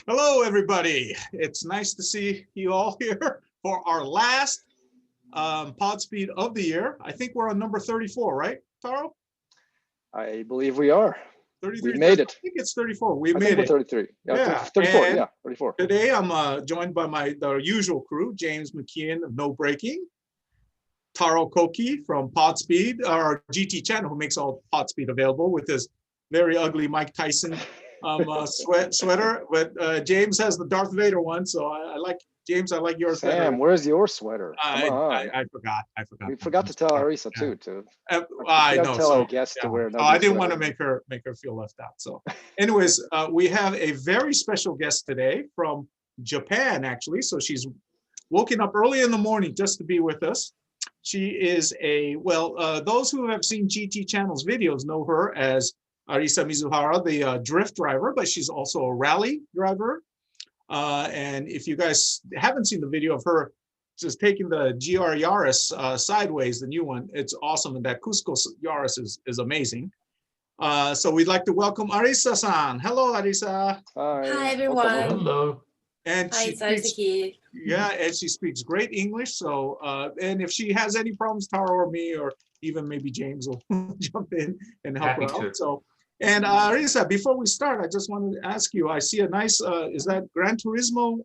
Hello, everybody. It's nice to see you all here for our last Podspeed of the year. I think we're on number 34, right, Taro? I believe we are. 33. We made it. I think it's 34. We I made think we're it. 33. Yeah, 34. and Yeah, 34. Today I'm joined by the usual crew, James McKeone of Nobraking, tarokoki from Podspeed, our GT channel, who makes all Podspeed available with his very ugly Mike Tyson sweater, but James has the Darth Vader one, so I like James. I like yours better. Sam, where's your sweater? Come on. I forgot. We forgot to tell Arisa too. I know. Tell So, our guests to wear. I didn't want to make her feel left out. So, anyways, we have a very special guest today from Japan, actually. So she's woken up early in the morning just to be with us. She is those who have seen GT Channel's videos know her as Arisa Mizuhara, the drift driver, but she's also a rally driver. And if you guys haven't seen the video of her just taking the GR Yaris sideways, the new one, it's awesome. And that Cusco Yaris is amazing. So we'd like to welcome Arisa-san. Hello, Arisa. Hi, everyone. Hello. And Hi, and she speaks great English. So, and if she has any problems, Taro or me, or even maybe James will jump in and help her out. So, and Arisa, before we start, I just wanted to ask you, I see a nice, is that Gran Turismo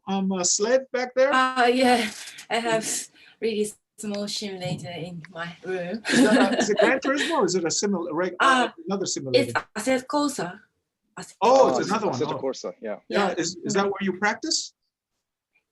sled back there? Yeah, I have really small simulator in my room. Is it Gran Turismo or is it a similar, another simulator? It's Asset Corsa. It's another one. Assetto Corsa, yeah. Yeah, is that where you practice?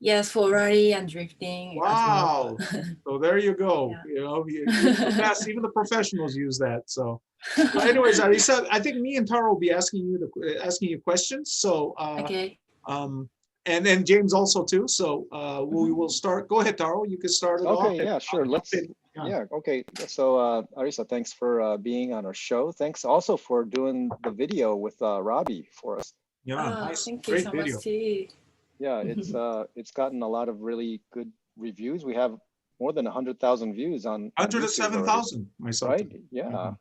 Yes, for rally and drifting. Wow. So there you go. Yeah. You know, even the professionals use that. So anyways, Arisa, I think me and Taro will be asking you questions. So Okay. And then James also too. So we will start. Go ahead, Taro. You can start it off. Okay, yeah, sure. Okay. So Arisa, thanks for being on our show. Thanks also for doing the video with Robbie for us. Yeah, nice. Thank you Great so video. much too. Yeah, it's gotten a lot of really good reviews. We have more than 100,000 views on 107,000 myself. right? Yeah.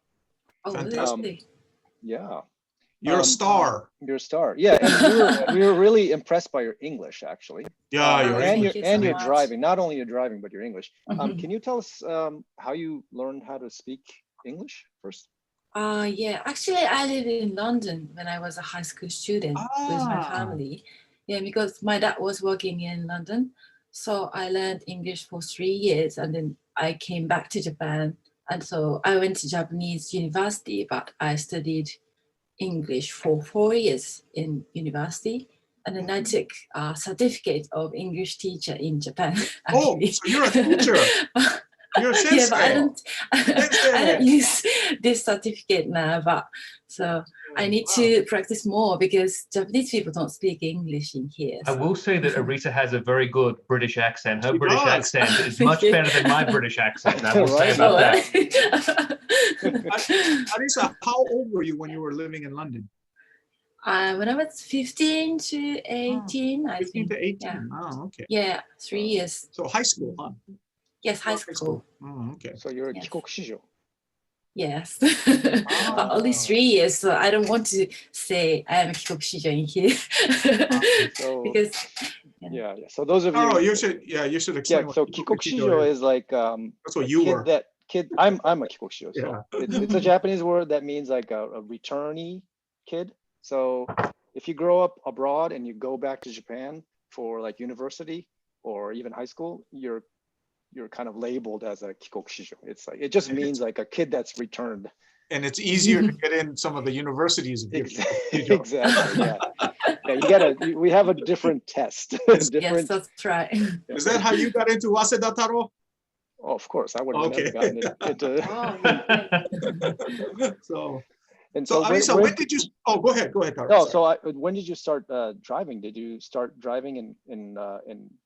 Oh, Fantastic. really? Yeah. You're a star. You're a star. Yeah, and we were really impressed by your English, actually. Yeah, and you your so driving. Not only your driving, but your English. Mhm. Can you tell us how you learned how to speak English first? Yeah, actually, I lived in London when I was a high school student with my family. Yeah, because my dad was working in London. So I learned English for 3 years and then I came back to Japan. And so I went to Japanese university, but I studied English for 4 years in university. And then I took a certificate of English teacher in Japan. Actually. Oh, so you're a teacher. You're a sensei. Yeah, but I don't use this certificate now, but so I need to practice more because Japanese people don't speak English in here. I will say that Arisa has a very good British accent. Her She British does. accent is much better than my British accent. I will say Right. about that. Arisa, how old were you when you were living in London? When I was 15 to 18, I 15 think. to 18. Yeah. Oh, okay. Yeah, 3 years. So high school, huh? Yes, high school. Oh, okay. So you're a Yes. kikokushijo. Yes. But only 3 years, so I don't want to say I am a kikokushijo in here. So Because yeah. So those of you. Oh, you should explain. Yeah. what So kikokushijo kikokushijo is like That's what a you kid were. I'm a kikokushijo. So Yeah. it's a Japanese word that means like a returnee kid. So if you grow up abroad and you go back to Japan for like university or even high school, you're kind of labeled as a kikokushijo. It's like it just means like a kid that's returned. And it's easier to get in some of the universities. If you're Exactly. Yeah. We have a different test. yes, that's right. Is that how you got into Waseda Taro? Oh, of course, I would have Okay. never gotten into. So So Arisa, when did you? Oh, go ahead, Taro. No, Sorry. so when did you start driving? Did you start driving in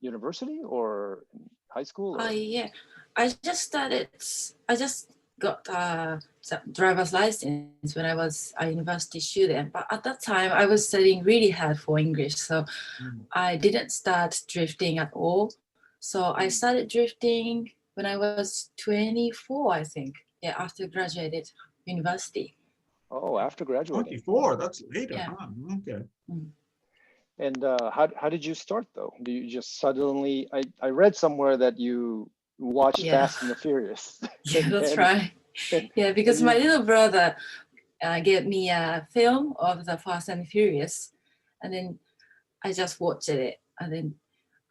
university or in high school? Or? Yeah, I just got driver's license when I was a university student, but at that time I was studying really hard for English, so I didn't start drifting at all. So I started drifting when I was 24, I think. Yeah, after graduated university. Oh, after graduating. 24, that's later. Yeah. Huh? Okay. And how did you start though? Do you just suddenly? I read somewhere that you watched Yeah. Fast and the Furious. Yeah, And that's then- right. Yeah, because you- my little brother gave me a film of the Fast and Furious, and then I just watched it, and then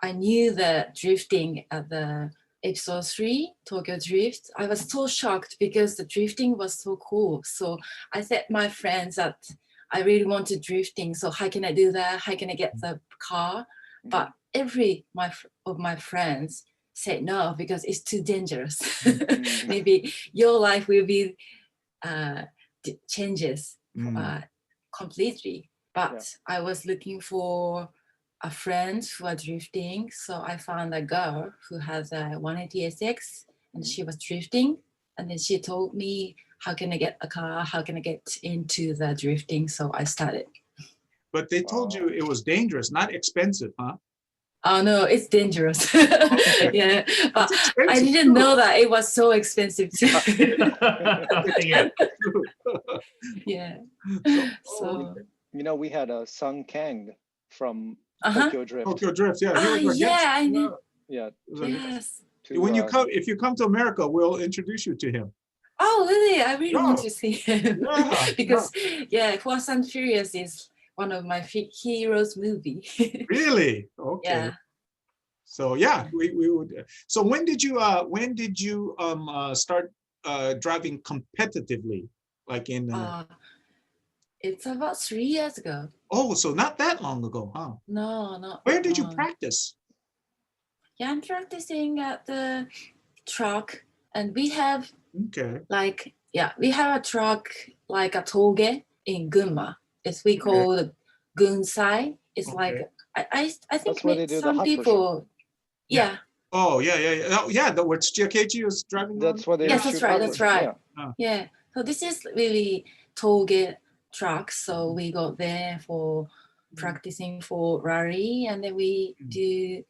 I knew the drifting at the episode 3, Tokyo Drift. I was so shocked because the drifting was so cool. So I said my friends that I really wanted drifting. So how can I do that? How can I get the car? But every of my friends said no because it's too dangerous. Maybe your life will be changes completely. But I was looking for a friend who are drifting, so I found a girl who has a 180 SX, and she was drifting, and then she told me how can I get a car, how can I get into the drifting, so I started. But they told you it was dangerous, not expensive, huh? Oh no, it's dangerous. Yeah, but expensive I didn't know that it was so expensive too. Yeah. Yeah. So You know, we had a Sung Kang from uh-huh. Tokyo Drift. Tokyo Drift, yeah. he was our guest. Yeah, I know. Yeah. He was our guest. Yes. When you come, if you come to America, we'll introduce you to him. Oh, really? I really want Yeah. to see him. Yeah, Because Fast and Furious is one of my heroes movie. Really? Okay. Yeah. So yeah, we would. So when did you start driving competitively, like in? It's about 3 years ago. Oh, so not that long ago, huh? No, not. Where did you practice? Yeah, I'm practicing at the truck, and we have we have a truck like a toge in Gunma. It's we call it Gunsai. It's like I think some people. Yeah. Oh yeah. Oh yeah, the what Chiakechi is driving. That's what they. Yes, that's right. That's right. Yeah. Yeah. So this is really toge truck. So we go there for practicing for rally, and then we do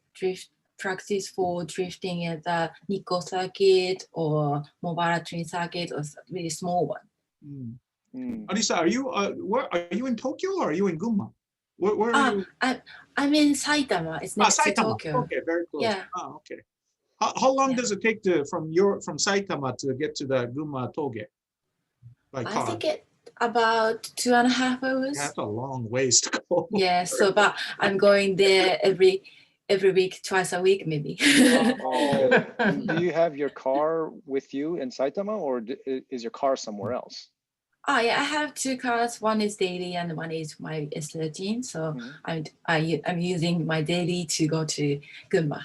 practice for drifting at the Nikko circuit or Mizhara twin circuit or really small one. Arisa, are you in Tokyo or are you in Gunma? Where are you? I'm in Saitama. It's next to Tokyo. Okay, very close. Yeah. Oh, okay. How long does it take from Saitama to get to the Gunma Toge? By car? I think it about 2.5 hours. That's a long ways to go. Yeah. So, but I'm going there every week, twice a week, maybe. Do you have your car with you in Saitama, or is your car somewhere else? Yeah, I have 2 cars. One is daily and one is my S13. So I'm using my daily to go to Gunma.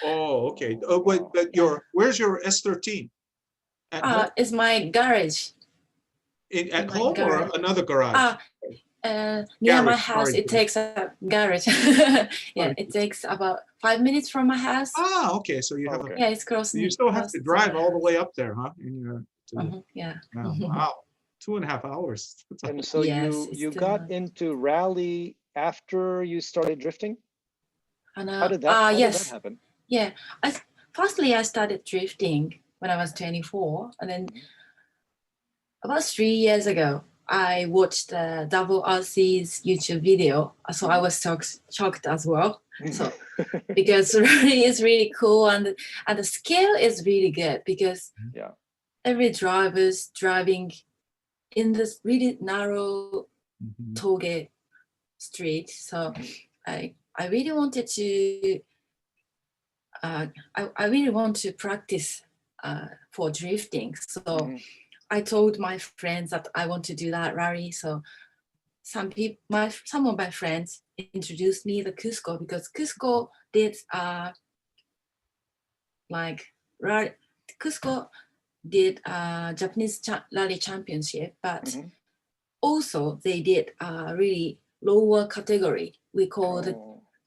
Oh, okay. But where's your S13? It's my garage. At home or another garage? Near my house, it takes a garage. Yeah, it takes about 5 minutes from my house. Ah, okay. So you have it's close. You still have to drive all the way up there, huh? Yeah. Wow. 2.5 hours. And so you got into rally after you started drifting? How did that happen? Yeah. Firstly, I started drifting when I was 24, and then about 3 years ago, I watched Double RC's YouTube video, so I was shocked as well. So because rally is really cool, and the scale is really good because every driver's driving in this really narrow toge street. So I really wanted to I really want to practice for drifting. So I told my friends that I want to do that rally. So some of my friends introduced me to Cusco because Cusco did Cusco did Japanese rally championship, but also they did a really lower category. We call it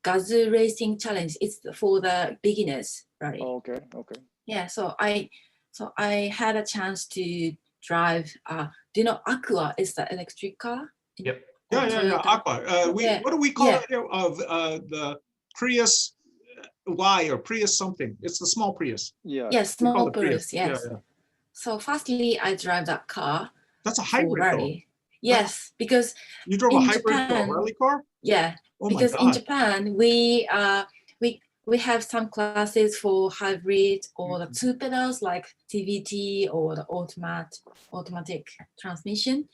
Gazu Racing Challenge. It's for the beginners rally. Oh, okay. Yeah, so I had a chance to drive. Do you know Aqua is the electric car? Yep. Yeah. Aqua. What do we call it? The Prius Y or Prius something. It's the small Prius. Yeah. Yes, small Prius. Yes. Yeah. So firstly, I drive that car. That's a hybrid. Yes, because You drove a in hybrid Japan, rally car? yeah, Oh my because in God. Japan we have some classes for hybrid or the two pedals like TVT or the automatic transmission.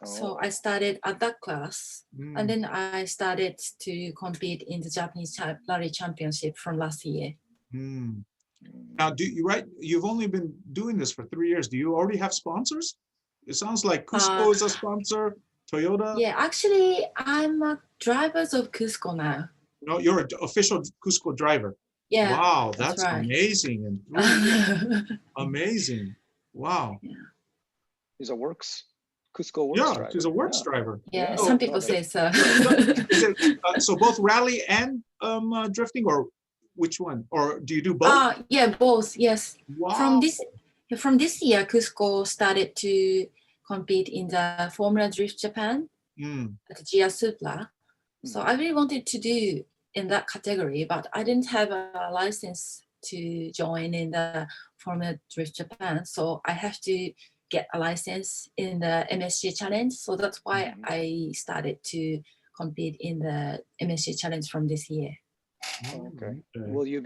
So I started at that class, and then I started to compete in the Japanese Rally Championship from last year. Now, you've only been doing this for 3 years. Do you already have sponsors? It sounds like Cusco is a sponsor, Toyota. Yeah, actually, I'm a driver of Cusco now. No, you're an official Cusco driver. Yeah. Wow, that's right. amazing. And really amazing. Wow. Yeah. He's a Cusco works driver. She's a works driver. Yeah, So, some people say so. So both rally and drifting, or which one? Or do you do both? Yeah, both. Yes. Wow. From this year, Cusco started to compete in the Formula Drift Japan at GR Supla. So I really wanted to do in that category, but I didn't have a license to join in the Formula Drift Japan. So I have to get a license in the MSC Challenge. So that's why I started to compete in the MSC Challenge from this year. Okay. Will you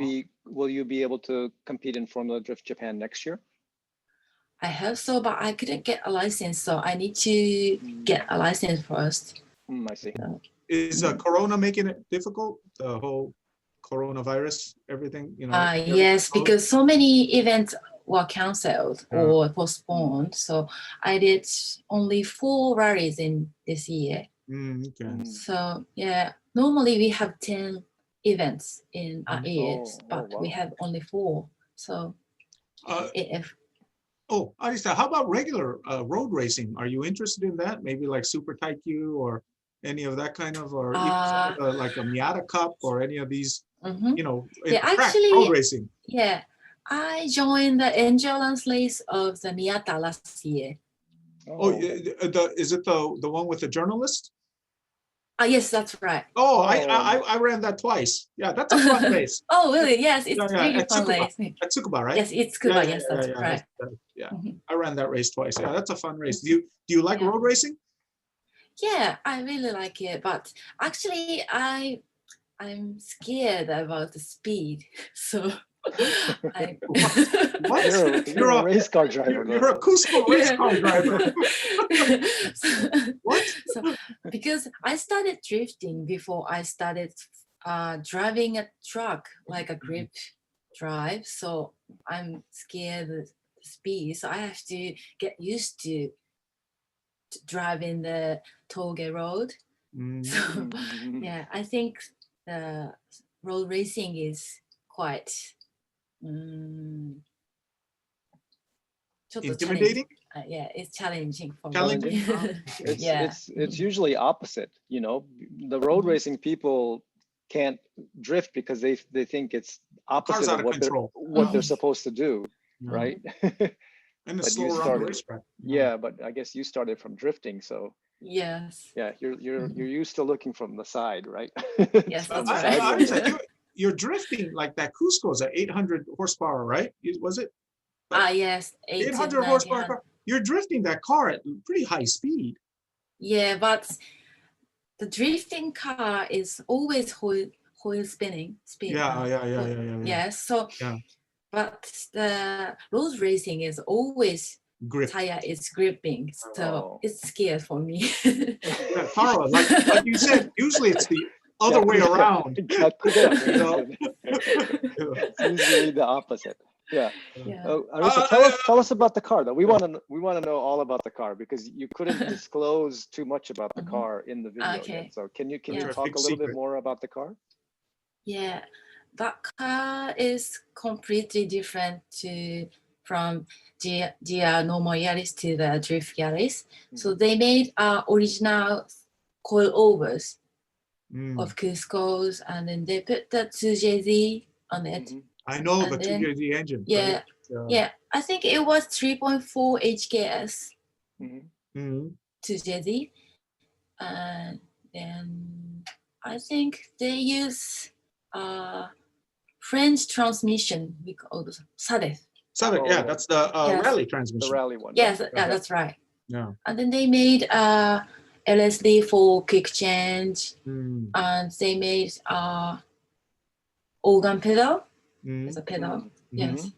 be able to compete in Formula Drift Japan next year? I hope so, but I couldn't get a license, so I need to get a license first. I see. Is Corona making it difficult? The whole coronavirus, everything, yes, because so many events were canceled or postponed. So I did only 4 rallies in this year. Okay. So yeah, normally we have 10 events in a year, but we have only 4. So Arisa, how about regular road racing? Are you interested in that? Maybe like Super Taikyu or any of that kind of, or even like a Miata Cup or any of these, actually, road racing? Yeah, I joined the endurance race of the Miata last year. Is it the one with the journalist? Yes, that's right. I ran that twice. Yeah, that's a fun race. Oh, really? Yes, it's really fun race. At Tsukuba, right? Yes, it's Tsukuba. Yes, that's right. I ran that race twice. Yeah, that's a fun race. Do you like road racing? Yeah, I really like it, but actually, I'm scared about the speed. So. What? You're a race car driver. You're a Cusco race car driver. What? So, because I started drifting before I started driving a truck, like a grip drive. So I'm scared of the speed. So I have to get used to driving the Toge road. So yeah, I think the road racing is quite intimidating. Yeah, it's challenging for me. It's usually opposite. The road racing people can't drift because they think it's opposite of what they're supposed to do, right? And it's slower on the racetrack. Yeah, but I guess you started from drifting, so. Yes. Yeah, you're used to looking from the side, right? Yes, you're drifting like that. Cusco is at 800 horsepower, right? Was it? Yes, 800 horsepower. You're drifting that car at pretty high speed. Yeah, but the drifting car is always wheel spinning. Yeah. Yes, so. Yeah. But the road racing is always tire is gripping, so it's scary for me. Tara, like you said, usually it's the other way around. It's usually the opposite. Yeah. Arisa, tell us about the car though. We want to know all about the car because you couldn't disclose too much about the car in the video yet. So can you talk a little bit more about the car? Yeah, that car is completely different from the normal Yaris to the drift Yaris. So they made original coilovers of Cusco's, and then they put the 2JZ on it. I know the 2JZ engine. Yeah, yeah. I think it was 3.4 HKS 2JZ, and then I think they use French transmission. We call it Sadef. Yeah, that's the rally transmission. The rally one. Yes, yeah, that's right. Yeah. And then they made LSD for quick change, Mm. and they made organ pedal. Mm. It's a pedal, Mm. yes.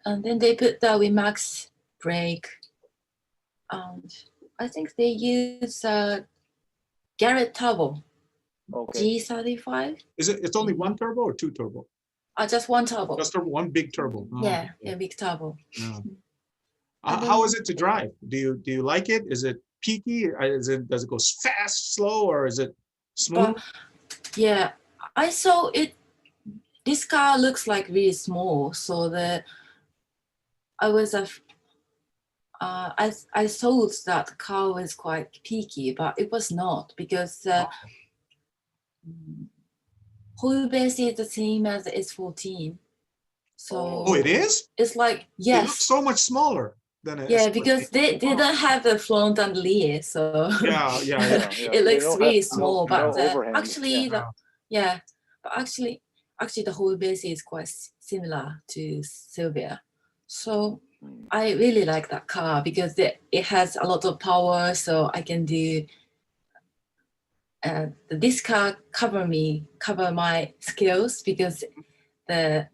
And then they put the Wimax brake, and I think they use Garrett turbo, Okay. G35. Is it? It's only one turbo or two turbo? Just one turbo. Just one big turbo. Oh, Yeah, okay. yeah, big turbo. Yeah. And How then- is it to drive? Do you like it? Is it peaky? Does it go fast, slow, or is it smooth? Yeah, I saw it. This car looks like really small, so I thought that car was quite peaky, but it was not, because wheelbase is the same as the S14. So Oh, it is? it's like, It yes, looks so much smaller than a yeah, S14. because they don't have the front and rear, so Yeah. Yeah. it They looks don't really have small. no But overhang. actually, Yeah. but actually the wheelbase is quite similar to Silvia. So I really like that car because it has a lot of power, so I can do. This car cover my skills because the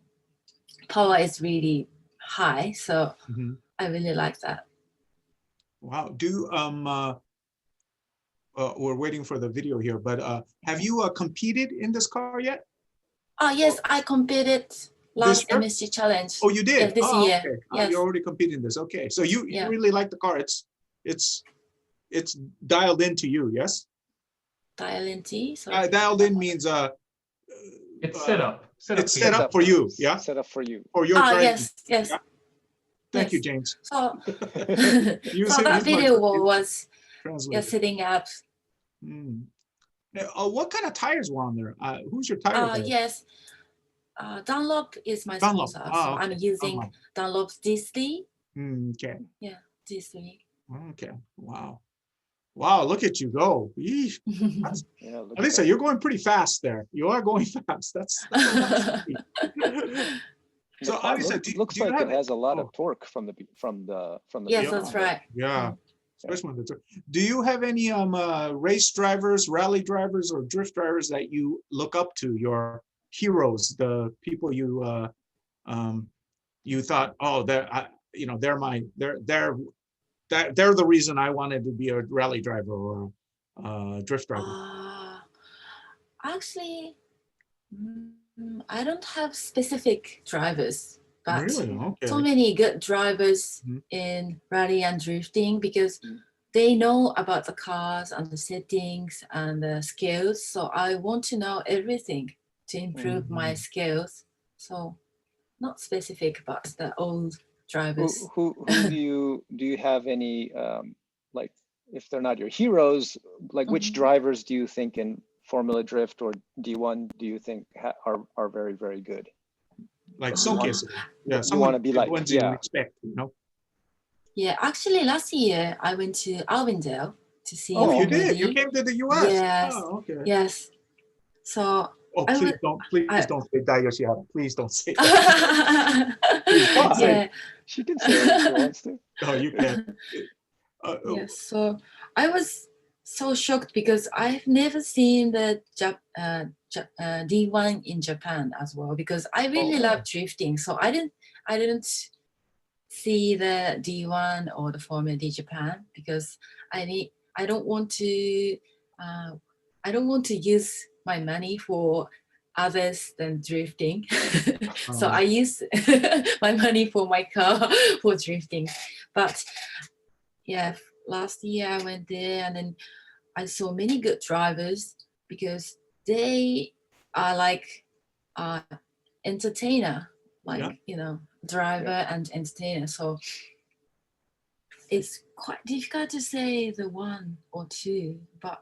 power is really high. So Mhm. I really like that. Wow. We're waiting for the video here, but have you competed in this car yet? Yes, I competed last year? MSG challenge. Oh, you did? Yes, this Oh, year. okay. Yes. You already competed in this. Okay. So you Yeah. really like the car. It's dialed into you, yes? Dial NT. So Dialed in means It's set up. it's for set you. up for you, yeah? Set up for you. For your driving. yes. Yeah. Thank you, Yes. James. So, Use so him that as my video was translator. setting up. Mm. What kind of tires were on there? Who's your tire player? Yes. Dunlop is my Dunlop. sponsor, Ah, so okay. I'm using Dunlop. Dunlop's D3. Okay. Yeah, D3. Okay. Wow. Wow, look at you go. Yeesh. That's- Yeah, look at Alisa, that. you're going pretty fast there. You are going fast. That's a nice speed. So, The car Arisa, looks do you like have it has a lot oh. of torque from the Yes, Yeah. that's right. Yeah, especially when do you have any race drivers, rally drivers, or drift drivers that you look up to? Your heroes, the people you thought, oh, they're the reason I wanted to be a rally driver or drift driver. Actually, I don't have specific drivers, but Really? Okay. so many good drivers Mhm. in rally and drifting because they know about the cars and the settings and the skills. So I want to know everything to improve my skills. So not specific, but the old drivers. Who do you have any like, if they're not your heroes, like which drivers do you think in Formula Drift or D1 do you think are very, very good? Like some cases, yeah. You Someone want to be like, ones you respect, you know. Yeah, actually last year I went to Arvindale to see. Oh, you Formula did. You D. came to the U.S. Yes. Oh, okay. Yes. So. Oh, please don't say that, Yoshihara. Please don't say that. Yeah. She can say it if she wants to. No, you can't. Yes. So I was so shocked because I've never seen the D1 in Japan as well because I really love drifting. So I didn't see the D1 or the Formula D Japan because I don't want to use my money for others than drifting. So I use my money for my car for drifting. But yeah, last year I went there and then I saw many good drivers because they are like entertainer, like, driver and entertainer. So it's quite difficult to say the one or two, but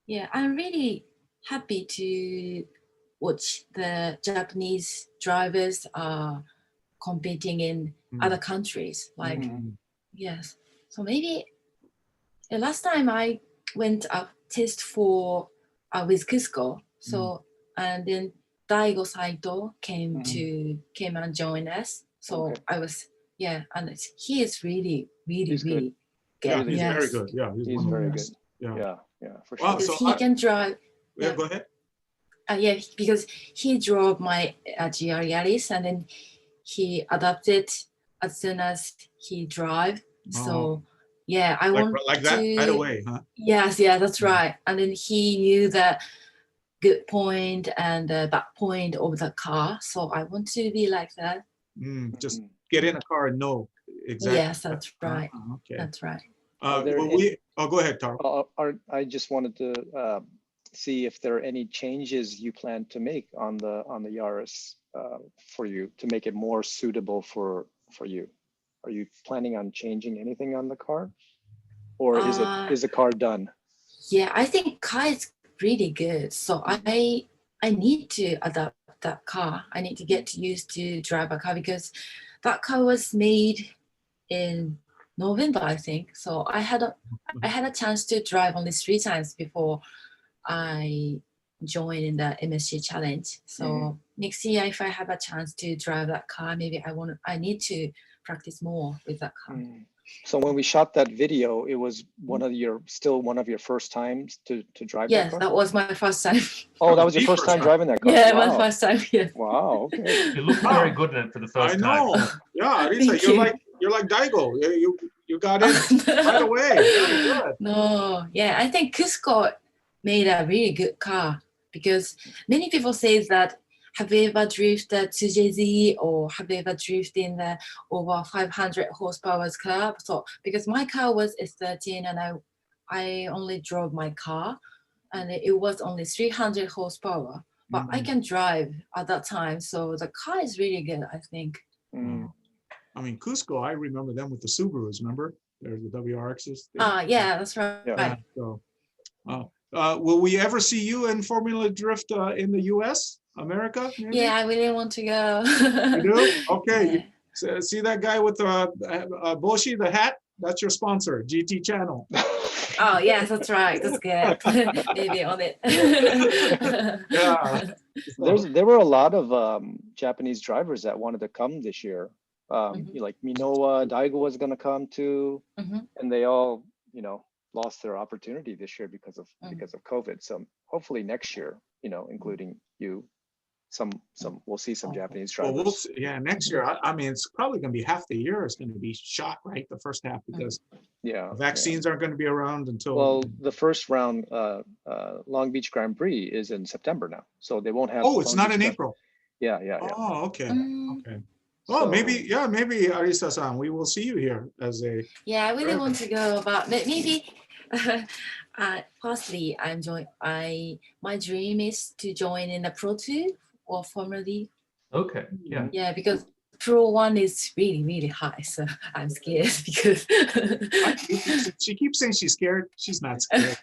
yeah, I'm really happy to watch the Japanese drivers competing in other countries. Like, yes. So maybe last time I went up test for with Cusco. So and then Daigo Saito came and joined us. So I was and he is really He's good. Yeah, Really he's yes. very good. Yeah, he's He's one of very the good. best. Yeah. Yeah, for Wow, sure. Because so he can drive. yeah, Yeah. go ahead. Yeah, because he drove my GR Yaris, and then he adopted as soon as he drive. So yeah, I want Like to. that right away, huh? Yes, yeah, that's right. And then he knew the good point and the bad point of the car. So I want to be like that. Just get in a car and know exactly. Yes, that's right. Okay. That's right. Go ahead, Taro. I just wanted to see if there are any changes you plan to make on the Yaris for you to make it more suitable for you. Are you planning on changing anything on the car, or is the car done? Yeah, I think car is really good. So I need to adapt that car. I need to get used to drive a car because that car was made in November, I think. So I had a chance to drive only 3 times before I joined in the MSC challenge. So next year, if I have a chance to drive that car, maybe I need to practice more with that car. So when we shot that video, it was one of your first times to drive that car? Yes, that was my first time. Oh, that was your first time driving that car? Yeah, wow. my first time. Yeah. Wow. Okay. You looked very good in it for the first time. I know. Yeah, Arisa, Thank you're like Daigo. You got in right away. Very good. No, yeah, I think Cusco made a really good car because many people say that have you ever drifted 2JZ or have you ever drifted in the over 500 horsepower car? So because my car was S13 and I only drove my car and it was only 300 horsepower, but I can drive at that time. So the car is really good, I think. I mean, Cusco, I remember them with the Subarus, remember? There's the WRXs. Yeah, that's right. Yeah. So, will we ever see you in Formula Drift in the US, America? Maybe? Yeah, I really want to go. You do? Okay. Yeah. See that guy with the Boshi, the hat? That's your sponsor, GT Channel. Oh, yes, that's right. That's good. Maybe on it. Yeah. There were a lot of Japanese drivers that wanted to come this year. Like Minowa, Daigo was going to come too, and they all, lost their opportunity this year because of COVID. So hopefully next year, including you, we'll see some Japanese drivers. Well, next year. I mean, it's probably going to be half the year is going to be shot, right? The first half because vaccines aren't going to be around until. Well, the first round, Long Beach Grand Prix is in September now, so they won't have. Oh, it's not in April. Yeah. Oh, okay. Okay. Well, maybe Arisa-san, we will see you here as a. Yeah, I really want to go, but maybe. Possibly, my dream is to join in the Pro 2 or Formula D. Okay. Yeah. Yeah, because Pro 1 is really, really high, so I'm scared because. She keeps saying she's scared. She's not scared.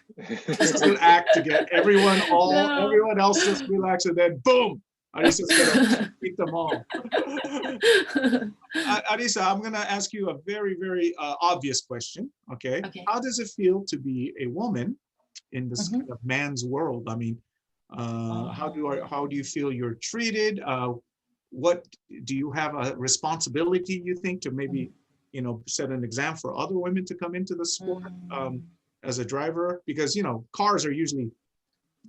This is an act to get everyone else just relax, and then boom, Arisa's gonna beat them all. Arisa, I'm gonna ask you a very, very obvious question. Okay. How does it feel to be a woman in this kind of man's world? I mean, how do you feel you're treated? What do you have a responsibility, you think, to maybe set an example for other women to come into the sport as a driver? Because cars are usually,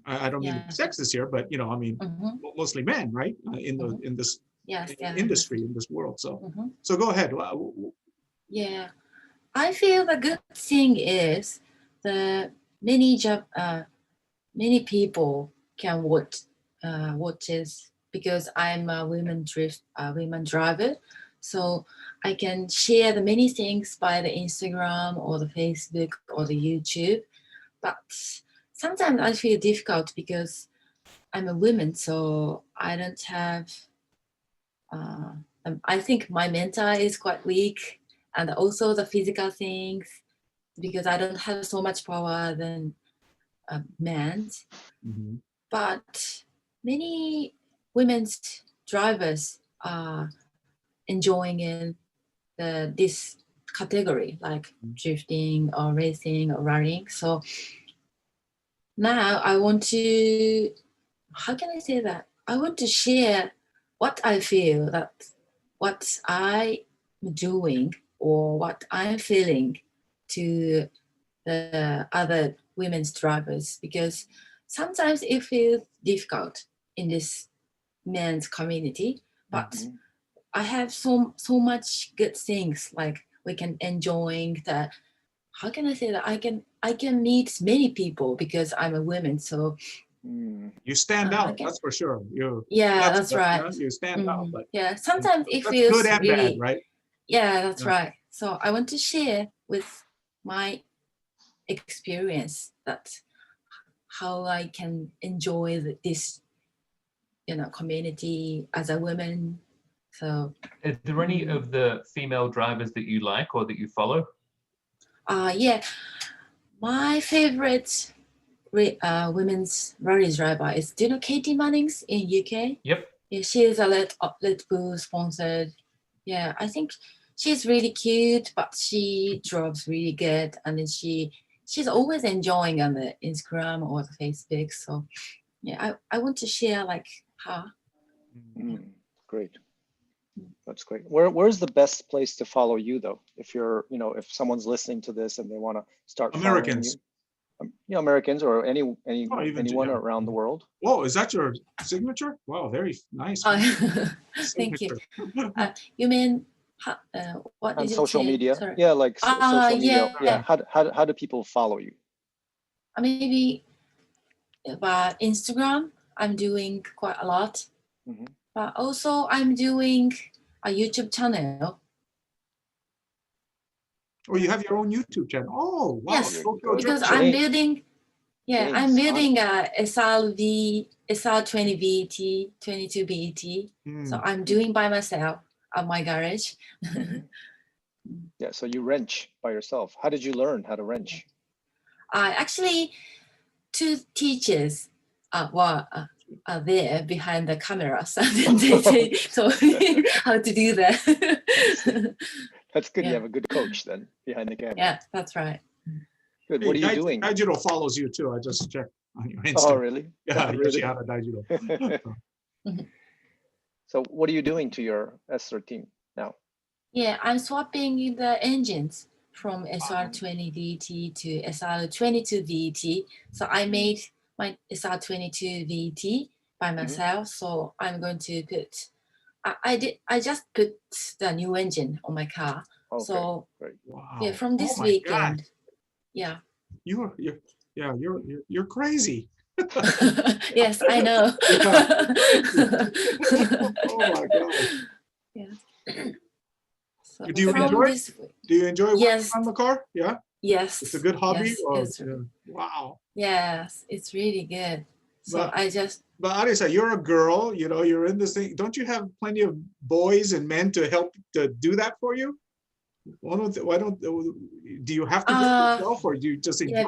I don't mean sexist here, but I mean mostly men, right? In this industry, in this world. So so go ahead. Yeah, I feel the good thing is the many people can watches because I'm a women driver, so I can share the many things by the Instagram or the Facebook or the YouTube, but sometimes I feel difficult because I'm a woman, so I don't have. I think my mental is quite weak, and also the physical things because I don't have so much power than men. But many women's drivers are enjoying in this category, like drifting or racing or running. So now I want to, how can I say that? I want to share what I feel, that what I'm doing or what I'm feeling to the other women's drivers, because sometimes it feels difficult in this men's community, but I have so much good things, like we can enjoying the, how can I say that, I can meet many people because I'm a woman, so you stand out, that's for sure. That's right. You stand out, but yeah, sometimes it that's feels good and really bad, right? Yeah, that's right. So I want to share with my experience that how I can enjoy this, community as a woman. So Are there any of the female drivers that you like or that you follow? Yeah, my favorite women's rally driver is, do you know Katie Mannings in UK? Yep. Yeah, she is a Red Bull sponsored. Yeah, I think she's really cute, but she drives really good, and then she's always enjoying on the Instagram or the Facebook. So yeah, I want to share like her. Great. That's great. Where's the best place to follow you though? If you're, if someone's listening to this and they want to start Americans. following you, Americans or anyone around the world. Whoa, is that your signature? Wow, very nice. Thank you. You mean what on did you social say? media? Sorry. Yeah, like social media. Yeah. How do people follow you? Maybe by Instagram, I'm doing quite a lot. But also I'm doing a YouTube channel. Oh, you have your own YouTube channel. Oh, wow. Yes, because Driftgirl. I'm building, I'm building a SR20 VT, 22 VT. So I'm doing by myself at my garage. Yeah, so you wrench by yourself. How did you learn how to wrench? Actually, 2 teachers were there behind the cameras, and they told me how to do that. That's good. You have a good coach then behind the camera. Yeah, that's right. Good. What are you doing? Daijudo follows you too. I just checked on your Instagram. Oh, really? Yeah, really? Daijudo. So what are you doing to your S13 now? Yeah, I'm swapping the engines from SR20 VT to SR22 VT. So I made my SR22 VT by myself. So I'm going to put, I just put the new engine on my car. Okay, so great. Wow. yeah, from this weekend. God. Yeah. You're crazy. Yes, I know. Oh my God. Yeah. So do you enjoy working on the car? Yeah. Yes. It's a good hobby. Yes, wow. Yes, it's really good. So But Arisa, you're a girl, you're in this thing. Don't you have plenty of boys and men to help to do that for you? Why don't do you have to do it yourself, or do you just enjoy it?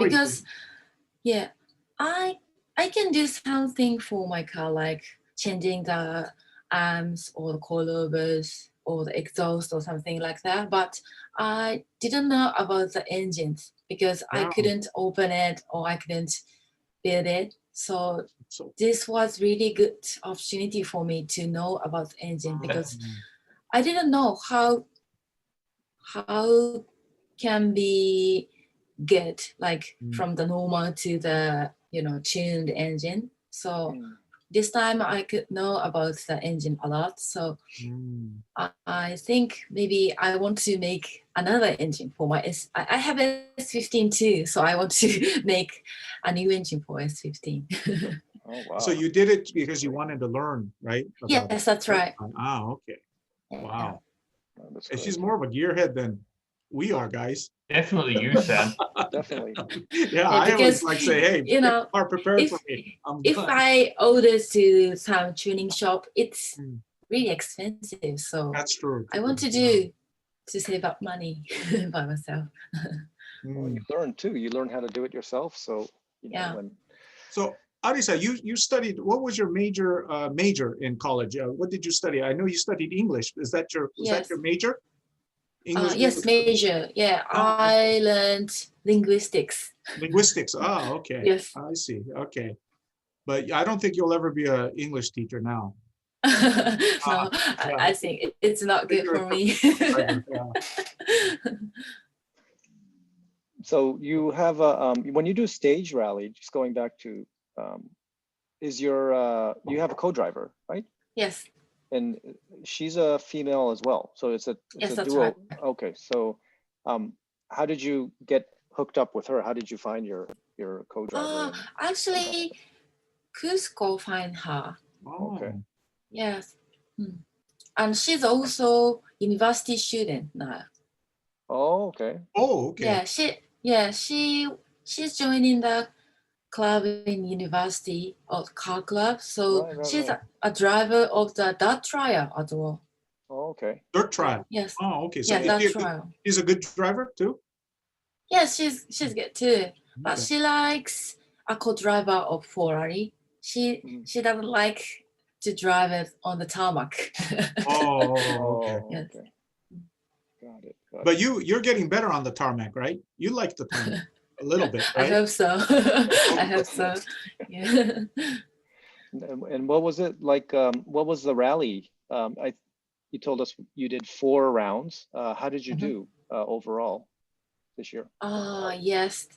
Yeah, because I can do something for my car, like changing the arms or the coilovers or the exhaust or something like that. But I didn't know about the engines because I couldn't open it or I couldn't build it. So this was really good opportunity for me to know about the engine, because I didn't know how can be good, like from the normal to the tuned engine. So this time I could know about the engine a lot. So I think maybe I want to make another engine for my I have S15 too, so I want to make a new engine for S15. Oh, wow. So you did it because you wanted to learn, right? Yes, that's right. Okay. Wow. Oh, she's more of a gearhead than we are, guys. Definitely you, Sam. Definitely. Yeah, I always like say, hey, are prepared for me. If I order to some tuning shop, it's really expensive. So that's true. I want to save up money by myself. Well, you learn too. You learn how to do it yourself. So So Arisa, you studied. What was your major in college? What did you study? I know you studied English. Is that your major? English. Yes, major. Yeah, I learned linguistics. Linguistics. Oh, okay. Yes. I see. Okay, but I don't think you'll ever be an English teacher now. No, I think it's not good for me. So you have a when you do stage rally, just going back to is your you have a co-driver, right? Yes. And she's a female as well. So it's a Yes, that's duo. right. Okay. So how did you get hooked up with her? How did you find your co-driver? Actually, Cusco find her. Okay. Yes. And she's also university student now. Oh, okay. Oh, okay. She's joining the club in university or car club. So Right, she's right. a driver of the dirt trial as well. Oh, okay. Dirt trial. Yes. Oh, okay. So Yeah, dirt trial. he's a good driver too? Yes, she's good too. But Okay. she likes a co-driver of Ferrari. She doesn't like to drive it on the tarmac. Oh, okay. Yes. Okay. Got it. But you're getting better on the tarmac, right? You like the tarmac a little bit, I right? hope so. I hope so. Yeah. And what was it like? What was the rally? You told us you did 4 rounds. How did you do overall this year? Yes.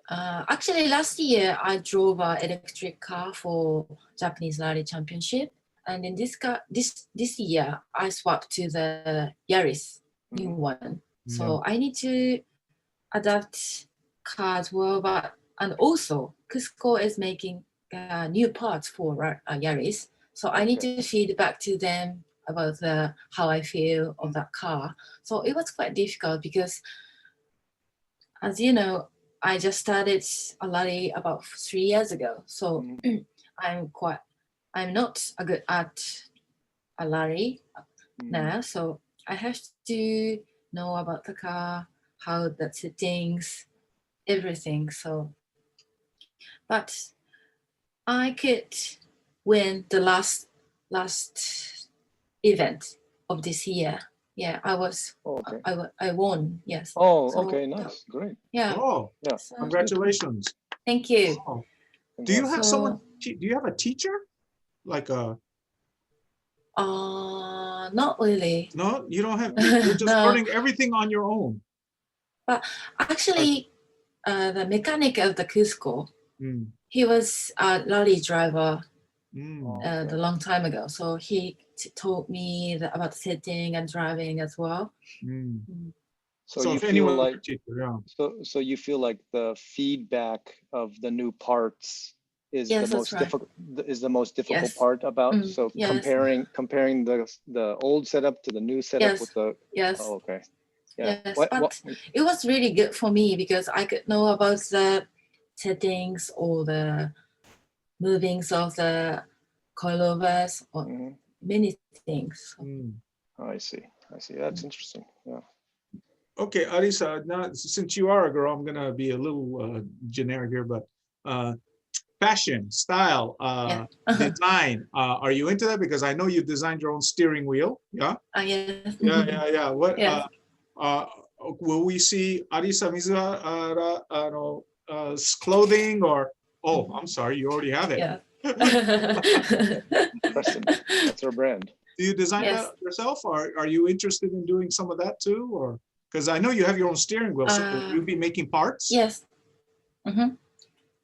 Actually, last year I drove an electric car for Japanese Rally Championship, and in this year I swapped to the Yaris new one. So I need to adapt car as well, and also Cusco is making new parts for Yaris, so I need to feed back to them about how I feel of that car. So it was quite difficult because, as you know, I just started a rally about 3 years ago. So I'm not good at a rally now. So I have to know about the car, how the settings, everything. So, but I could win the last event of this year. Yeah, I was. Okay. I won. Yes. Oh, so, okay, nice, great. Yeah. Oh, yeah. So, Congratulations. Thank you. Oh. Do you have So, do you have a teacher? Like a not really. No, you don't have. You're just No. learning everything on your own. But actually, the mechanic of the Cusco, he was a rally driver a long time ago. So he taught me about setting and driving as well. So you feel like so you feel like the feedback of the new parts is the most difficult difficult part about. So comparing the old setup to the new setup with the oh, okay. Yeah. Yes, but it was really good for me because I could know about the settings or the movings of the coilovers or many things. Oh, I see. That's interesting. Yeah. Okay, Arisa, now since you are a girl, I'm gonna be a little generic here, but fashion, style, design, are you into that? Because I know you designed your own steering wheel. Yeah. Yes. Yeah. What? Will we see Arisa Mizuhara clothing or? Oh, I'm sorry, you already have it. Yeah. That's our brand. Do you design that yourself, or are you interested in doing some of that too, or? Because I know you have your own steering wheel, so will you be making parts? Yes.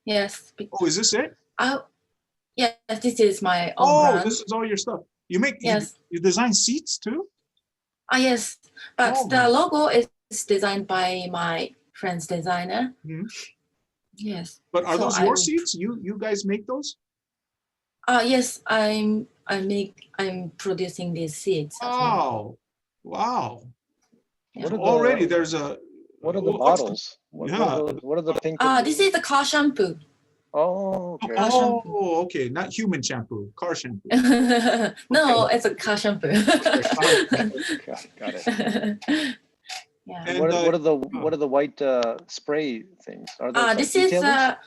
Yes. Oh, is this it? Yes, this is my own brand. This is all your stuff. You make you design seats too? Yes, but the logo is designed by my friend's designer. Yes. But are those your seats? You guys make those? Yes, I'm producing these seats. Oh, wow. Yeah. Already there's a. What are the bottles? What are the pink? This is the car shampoo. Oh, okay. Okay. Not human shampoo, car shampoo. No, it's a car shampoo. Got it. Yeah. And what are the white spray things? Are those this like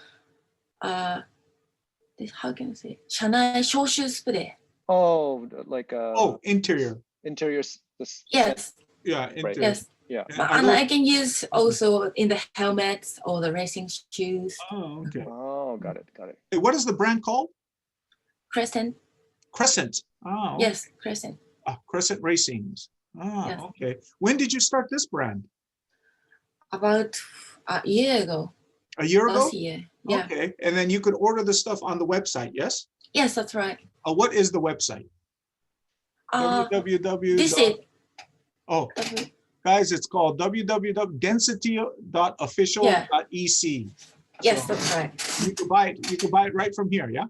is how can I say? 車内消臭スプレー. Oh, like interior. Yes. Yeah, interior. Yes. Yeah. And I can use also in the helmets or the racing shoes. Oh, okay. Oh, got it. Hey, what is the brand called? Crescent. Crescent. Oh. Yes, Crescent. Crescent Racings. Okay. When did you start this brand? About a year ago. A year ago? Last year. Yeah. Okay, and then you could order the stuff on the website, yes? Yes, that's right. What is the website? www. This is. Oh, guys, it's called www.density.official.ec. Yes, So that's right. you could buy it. You could buy it right from here, yeah?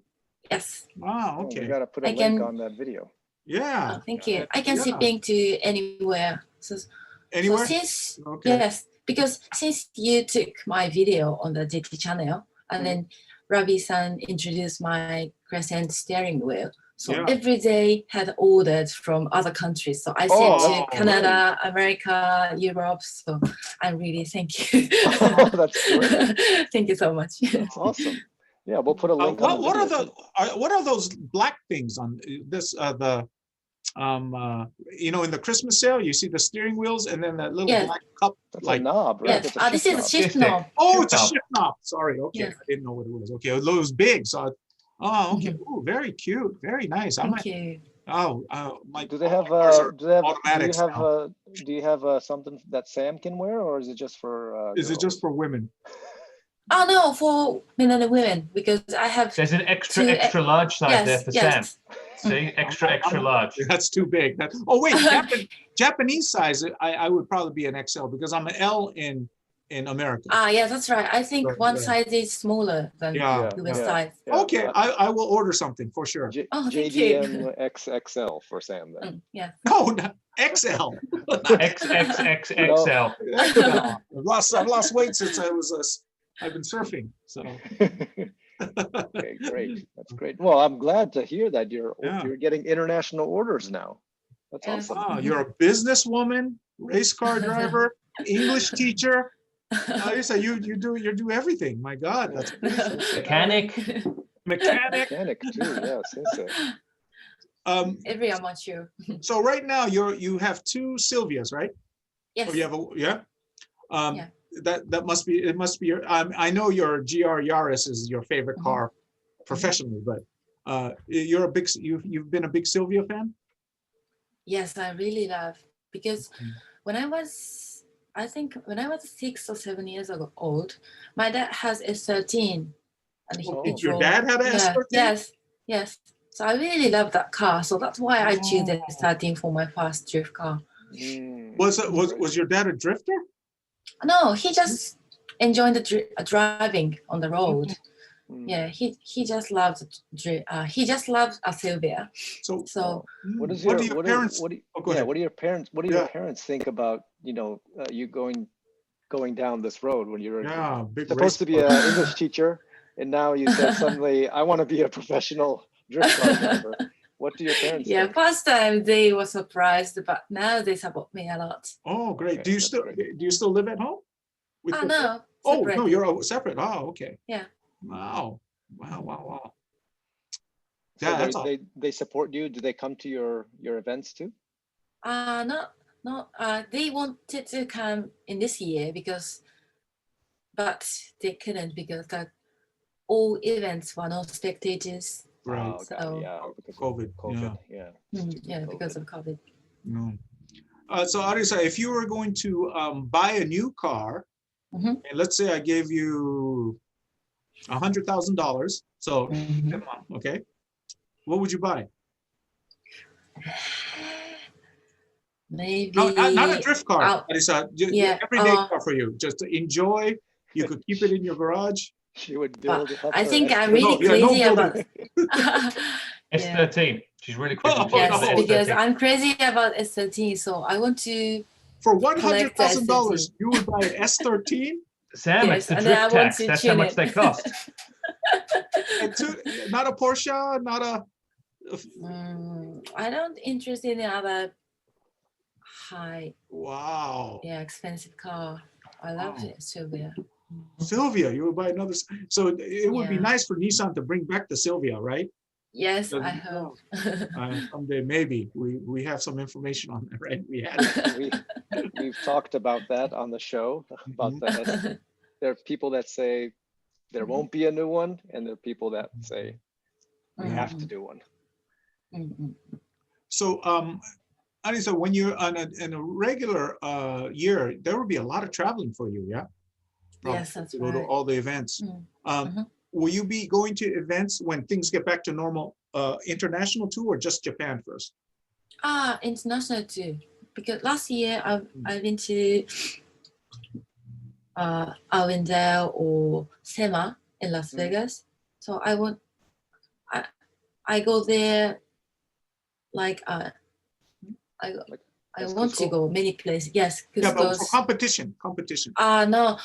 Yes. Wow, Oh, okay. we gotta put a I link can- on that video. Yeah. Oh, thank you. I can Yeah. shipping to anywhere. Anywhere? So since Okay. yes, because since you took my video on the GT channel and then Ravi-san introduced my crescent steering wheel, so Yeah. every day had orders from other countries. So I Oh, sent that's to Canada, America, Europe. So I really thank you. Oh, that's great. Thank you so much. That's awesome. Yeah, we'll put a link on the what are video, the what are those black things on this in the Christmas sale you see the steering wheels and then that little Yes. black cup That's like a knob, right? Yes. That's a This shift is a knob. shift Stick. knob. oh it's a knob. shift knob, sorry, okay. Yes. I didn't know what it was. Okay, it was big, so okay. Ooh, very cute, very nice. I might Thank you. Do they have cars are do automatics now. you have something that Sam can wear, or is it just for Is it girls? just for women? Oh no, for men and women because I have. There's an extra Two- extra large size there for Sam. yes. See, extra large. That's too big. Oh wait, Japanese size I would probably be an XL because I'm an L in America. Yeah, that's right. I think Right, one yeah. size is smaller than Yeah, US yeah. size. Yeah, Okay, I will order something for sure. Oh, thank you. JDM XXL for Sam then. Yeah. No, not XL. XXXXL. I've lost weight since I've been surfing. So Okay, great. That's great. Well, I'm glad to hear that you're Yeah. getting international orders now. That's Yes. awesome. wow, you're a businesswoman, race car driver, English teacher. Arisa, you do everything. My God, that's amazing. Mechanic. Mechanic. Mechanic too, yeah, sensei. Every amateur. So right now you have two Silvias, right? Yes. Or you have Yeah. That must be your. I know your GR Yaris is your favorite car professionally, but you've been a big Silvia fan. Yes, I really love because when I was 6 or 7 years old, my dad has S13, and Did your dad have an S13? Yes. So I really love that car. So that's why I choose the S13 for my first drift car. Was your dad a drifter? No, he just enjoyed the driving on the road. Yeah, he just loves a Silvia. So what do your parents think about you going down this road when you're supposed to be an English teacher, and now you said suddenly I want to be a professional drift car driver. What do your parents think? First time they were surprised, but now they support me a lot. Oh, great. Okay, do you still live at home? No. Oh, separate. no, you're separate. Oh, okay. Yeah. Wow. So Yeah, they support you. Do they come to your events too? No. They wanted to come in this year but they couldn't because all events were not spectators. right. Oh, So yeah, because COVID. yeah. Yeah, because of COVID. No. So Arisa, if you were going to buy a new car, and let's say I gave you $100,000, so okay, what would you buy? Maybe not a drift car, Arisa, everyday Oh. car for you, just to enjoy. You could keep it in your garage. She would build it up. I think I'm her really crazy about S13. She's really crazy. Oh, yes, no. because I'm crazy about S13, so I want to For collect the $100,000, S13. you would buy an S13? Sam, Yes, it's the and then I drift want tax. to That's how tune much it. they cost. And not a Porsche, not a. I don't interested in other high, Wow. expensive car. I love it, Silvia. Silvia, you would buy another. So it would be nice for Nissan to bring back the Silvia, right? Yes, I hope. Someday maybe we have some information on that, right? We had it. We've talked about that on the show about the there are people that say there won't be a new one, and there are people that say we have to do one. So Arisa, when you're on in a regular year, there will be a lot of traveling for you, yeah? Yes, that's to go to right. all the events. Will you be going to events when things get back to normal, international too, or just Japan first? International too. Because last year I've been to Arlington or SEMA in Las Vegas. So I go there like I want to Cusco? go many places. Yes, Yeah, but for Cusco's. competition. No,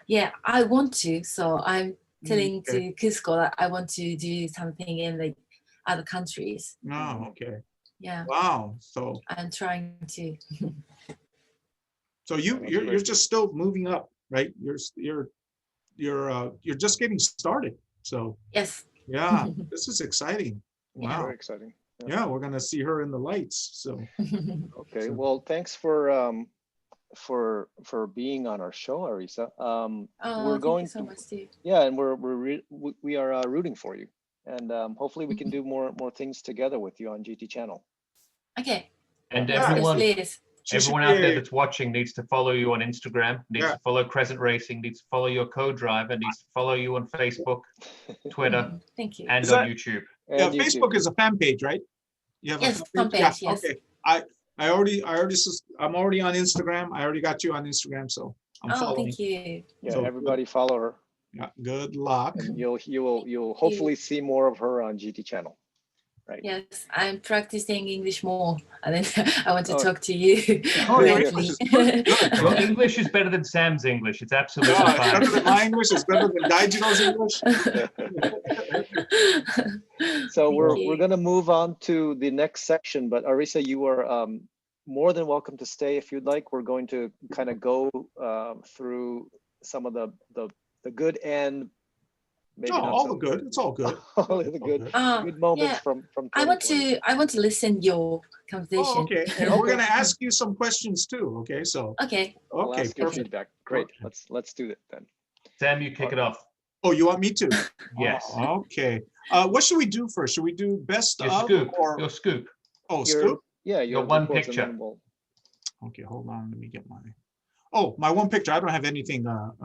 yeah, I want to. So I'm telling Okay. to Cusco that I want to do something in like other countries. Oh, okay. Yeah, Wow. So I'm trying to. so you're just still moving up, right? You're just getting started. So Yes. yeah, this is exciting. Yeah. Wow. Very exciting. Yeah, we're gonna see her in the lights. So Okay. So- Well, thanks for being on our show, Arisa. We're Thank going you so much, Steve. yeah, and we are rooting for you, and hopefully we can do more things together with you on GT channel. Okay. And Yeah. everyone, Please. she should everyone be out there a- that's watching needs to follow you on Instagram, needs Yeah. to follow Crescent Racing, needs to follow your co-driver, needs to follow you on Facebook, Twitter, Thank you. and Is on that- YouTube. yeah, And YouTube. Facebook is a fan page, right? You have Yes, a fan Yeah, page, yes. okay. I'm already on Instagram. I already got you on Instagram, so I'm following. Thank you. Yeah, So- everybody follow her, Yeah, good luck. and you'll hopefully see more of her on GT channel. Right. Yes, I'm practicing English more. And then I want to Oh. talk to you Oh, your directly. English is good. Good. Your English is better than Sam's English. It's absolutely Yeah, it's fine. better than my English. It's better than Daijiro's English. So Thank we're you. gonna move on to the next section, but Arisa, you are more than welcome to stay if you'd like. We're going to kind of go through some of the good and maybe No, not all so the good. It's all good. all of the All good good. good moments yeah, from I want 2020. to listen your conversation. Oh, okay. And we're Okay. gonna ask you some questions too. Okay, so Okay. We'll okay, ask your perfect. feedback. Great. Okay. Let's do it then. Sam, you kick it off. Oh, you want me to? Yes. Oh, okay. What should we do first? Should we do best Your of scoop. or Your scoop. scoop? Yeah, Your one reports picture. amenable. Okay, hold on. Let me get my one picture. I don't have anything. Go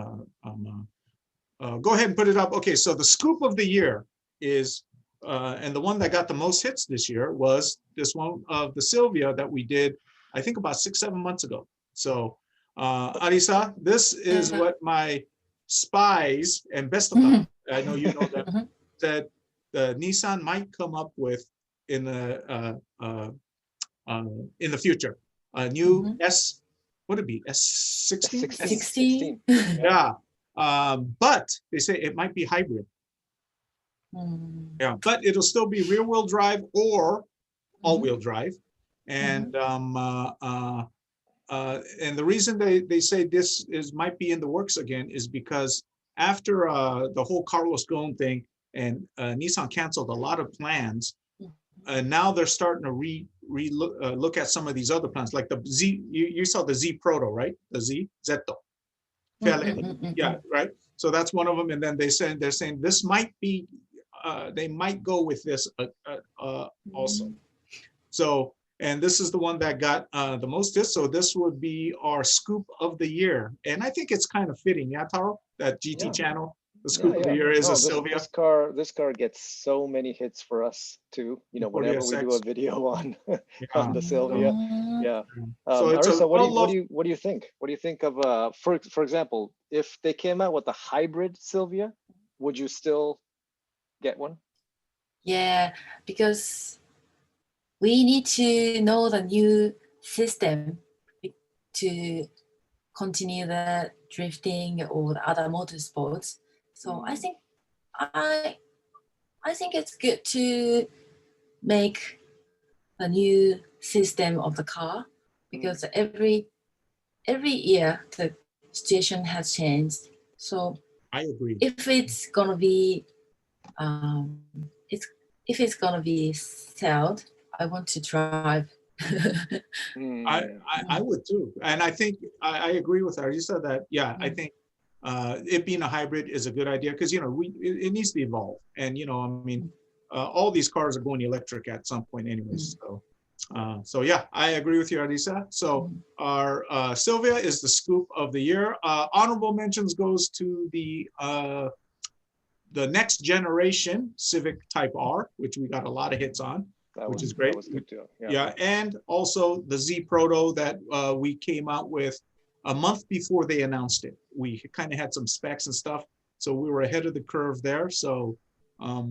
ahead and put it up. Okay, so the scoop of the year is, and the one that got the most hits this year was this one of the Silvia that we did, I think about 6-7 months ago. So, Arisa, this is what my spies and best of luck, I know you know them, that the Nissan might come up with in the future. A new would it be S16? 16. Yeah. But they say it might be hybrid. Yeah, but it'll still be rear wheel drive or all wheel drive. And the reason they say this might be in the works again is because after the whole Carlos Ghosn thing and Nissan canceled a lot of plans, and now they're starting to look at some of these other plans, like the Z. You saw the Z Proto, right? The Zetto. Yeah, right. So that's one of them. And then they're saying this might be, they might go with this also. So, and this is the one that got the most hits. So this would be our scoop of the year. And I think it's kind of fitting, yeah, Taro? That GT channel, the scoop of the year is a Silvia. This car gets so many hits for us too. You know, whenever we do a video on on the Silvia. Yeah. So it's Arisa, what do you think? What do you think of for example, if they came out with a hybrid Silvia, would you still get one? Yeah, because we need to know the new system to continue the drifting or the other motorsports. So I think it's good to make a new system of the car, because every year the situation has changed. So I agree. if it's gonna be if it's gonna be sold, I want to drive. I would too. And I think I agree with Arisa that, yeah, I think it being a hybrid is a good idea, because, you know, it needs to evolve. And, you know, I mean, all these cars are going electric at some point anyways. So, So yeah, I agree with you, Arisa. So our Silvia is the scoop of the year. Honorable mentions goes to the next generation Civic Type R, which we got a lot of hits on, which is great. That was good too. Yeah, and also the Z Proto that we came out with a month before they announced it. We kind of had some specs and stuff, so we were ahead of the curve there. So all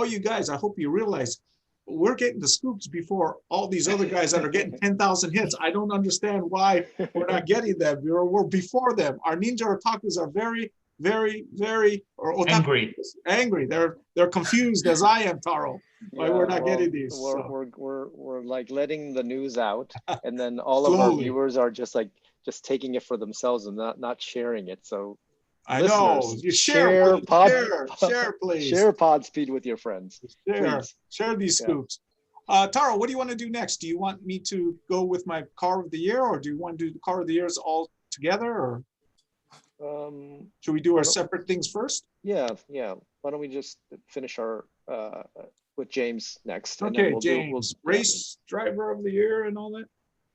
you guys, I hope you realize we're getting the scoops before all these other guys that are getting 10,000 hits. I don't understand why we're not getting them. We're before them. Our ninja otakus are very, very, very angry. They're confused as I am, Taro. Why we're not getting these? We're like letting the news out, and then all of our viewers are just taking it for themselves and not sharing it. So I know. You share, please. Share Podspeed with your friends. Share these scoops. Taro, what do you want to do next? Do you want me to go with my car of the year, or do you want to do the car of the years all together, or should we do our separate things first? Yeah. Why don't we just finish our with James next? Okay, James, race driver of the year and all that.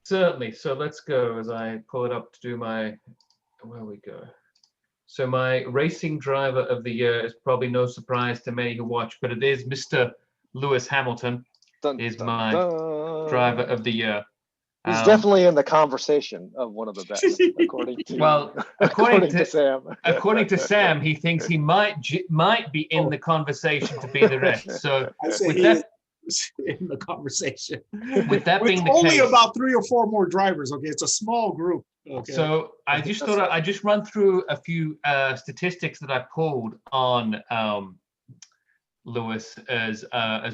Certainly. So let's go as I pull it up to do my. Where we go. So my racing driver of the year is probably no surprise to many who watch, but it is Mr. Lewis Hamilton my driver of the year. He's definitely in the conversation of one of the best, according to Sam. According to Sam, he thinks he might be in the conversation to be the rest. So with that, in the conversation. With that being the only case, about 3 or 4 more drivers. Okay, it's a small group. Okay. So I just thought I'd just run through a few statistics that I pulled on Lewis as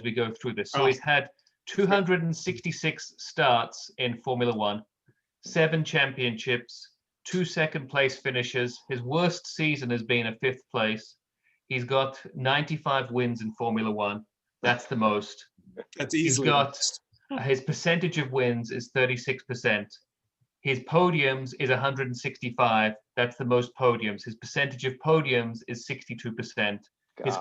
we go through this. So he's had 266 starts in Formula One, 7 championships, 2 second-place finishes. His worst season has been a 5th place. He's got 95 wins in Formula One. That's the most. That's easily. He's got his percentage of wins is 36%. His podiums is 165. That's the most podiums. His percentage of podiums is 62%. His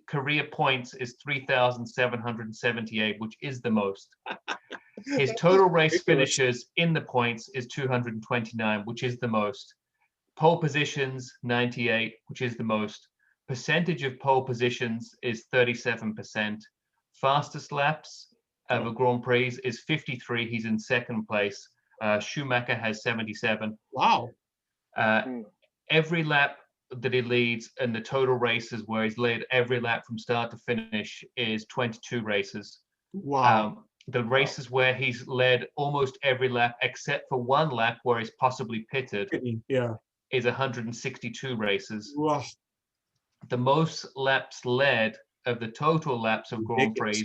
career points is 3,778, which is the most. His total race finishes in the points is 229, which is the most. Pole positions, 98, which is the most. Percentage of pole positions is 37%. Fastest laps of a Grand Prix is 53. He's in 2nd place. Schumacher has 77. Wow. Every lap that he leads in the total races where he's led every lap from start to finish is 22 races. Wow. The races where he's led almost every lap except for 1 lap where he's possibly pitted is 162 races. Wow. The most laps led of the total laps of Grand Prix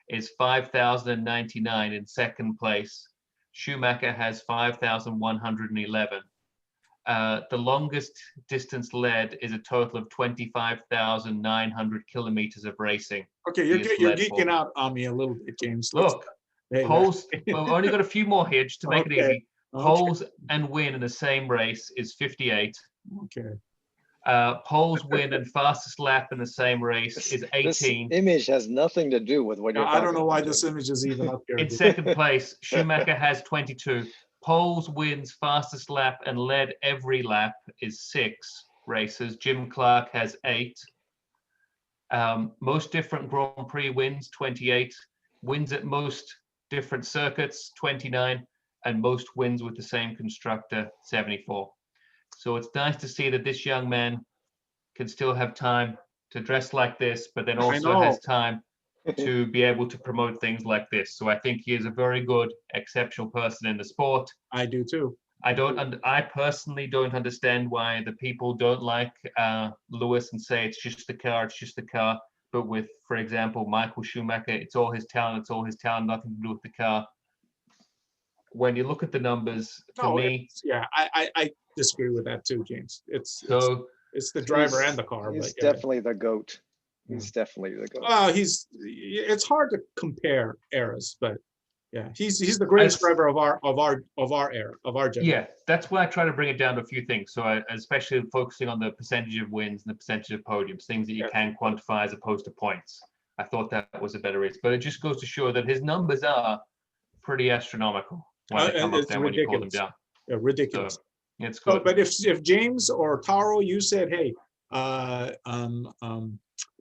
is 5,099 in 2nd place. Schumacher has 5,111. The longest distance led is a total of 25,900 kilometers of racing. Okay, you're geeking out on me a little bit, James. Look, poles, we've only got a few more here just to make it easy. Poles and win in the same race is 58. Okay. Poles win and fastest lap in the same race is 18. This image has nothing to do with what you're talking about. I don't know why this image is even up here. In 2nd place, Schumacher has 22. Poles, wins, fastest lap, and led every lap is 6 races. Jim Clark has 8. Most different Grand Prix wins, 28. Wins at most different circuits, 29. And most wins with the same constructor, 74. So it's nice to see that this young man can still have time to dress like this, but then also has time to be able to promote things like this. So I think he is a very good, exceptional person in the sport. I do too. I personally don't understand why the people don't like Lewis and say it's just the car. But with, for example, Michael Schumacher, it's all his talent, nothing to do with the car. When you look at the numbers, I disagree with that too, James. It's the driver and the car. He's definitely the GOAT. He's definitely the GOAT. It's hard to compare eras, but yeah, he's the greatest driver of our era, of our generation. Yeah, that's why I try to bring it down to a few things. So especially focusing on the percentage of wins and the percentage of podiums, things that you can quantify as opposed to points. I thought that was a better race. But it just goes to show that his numbers are pretty astronomical when they come up it's there, when you pull them ridiculous. down. Yeah, ridiculous. So it's So, good. but if James or Taro, you said, hey,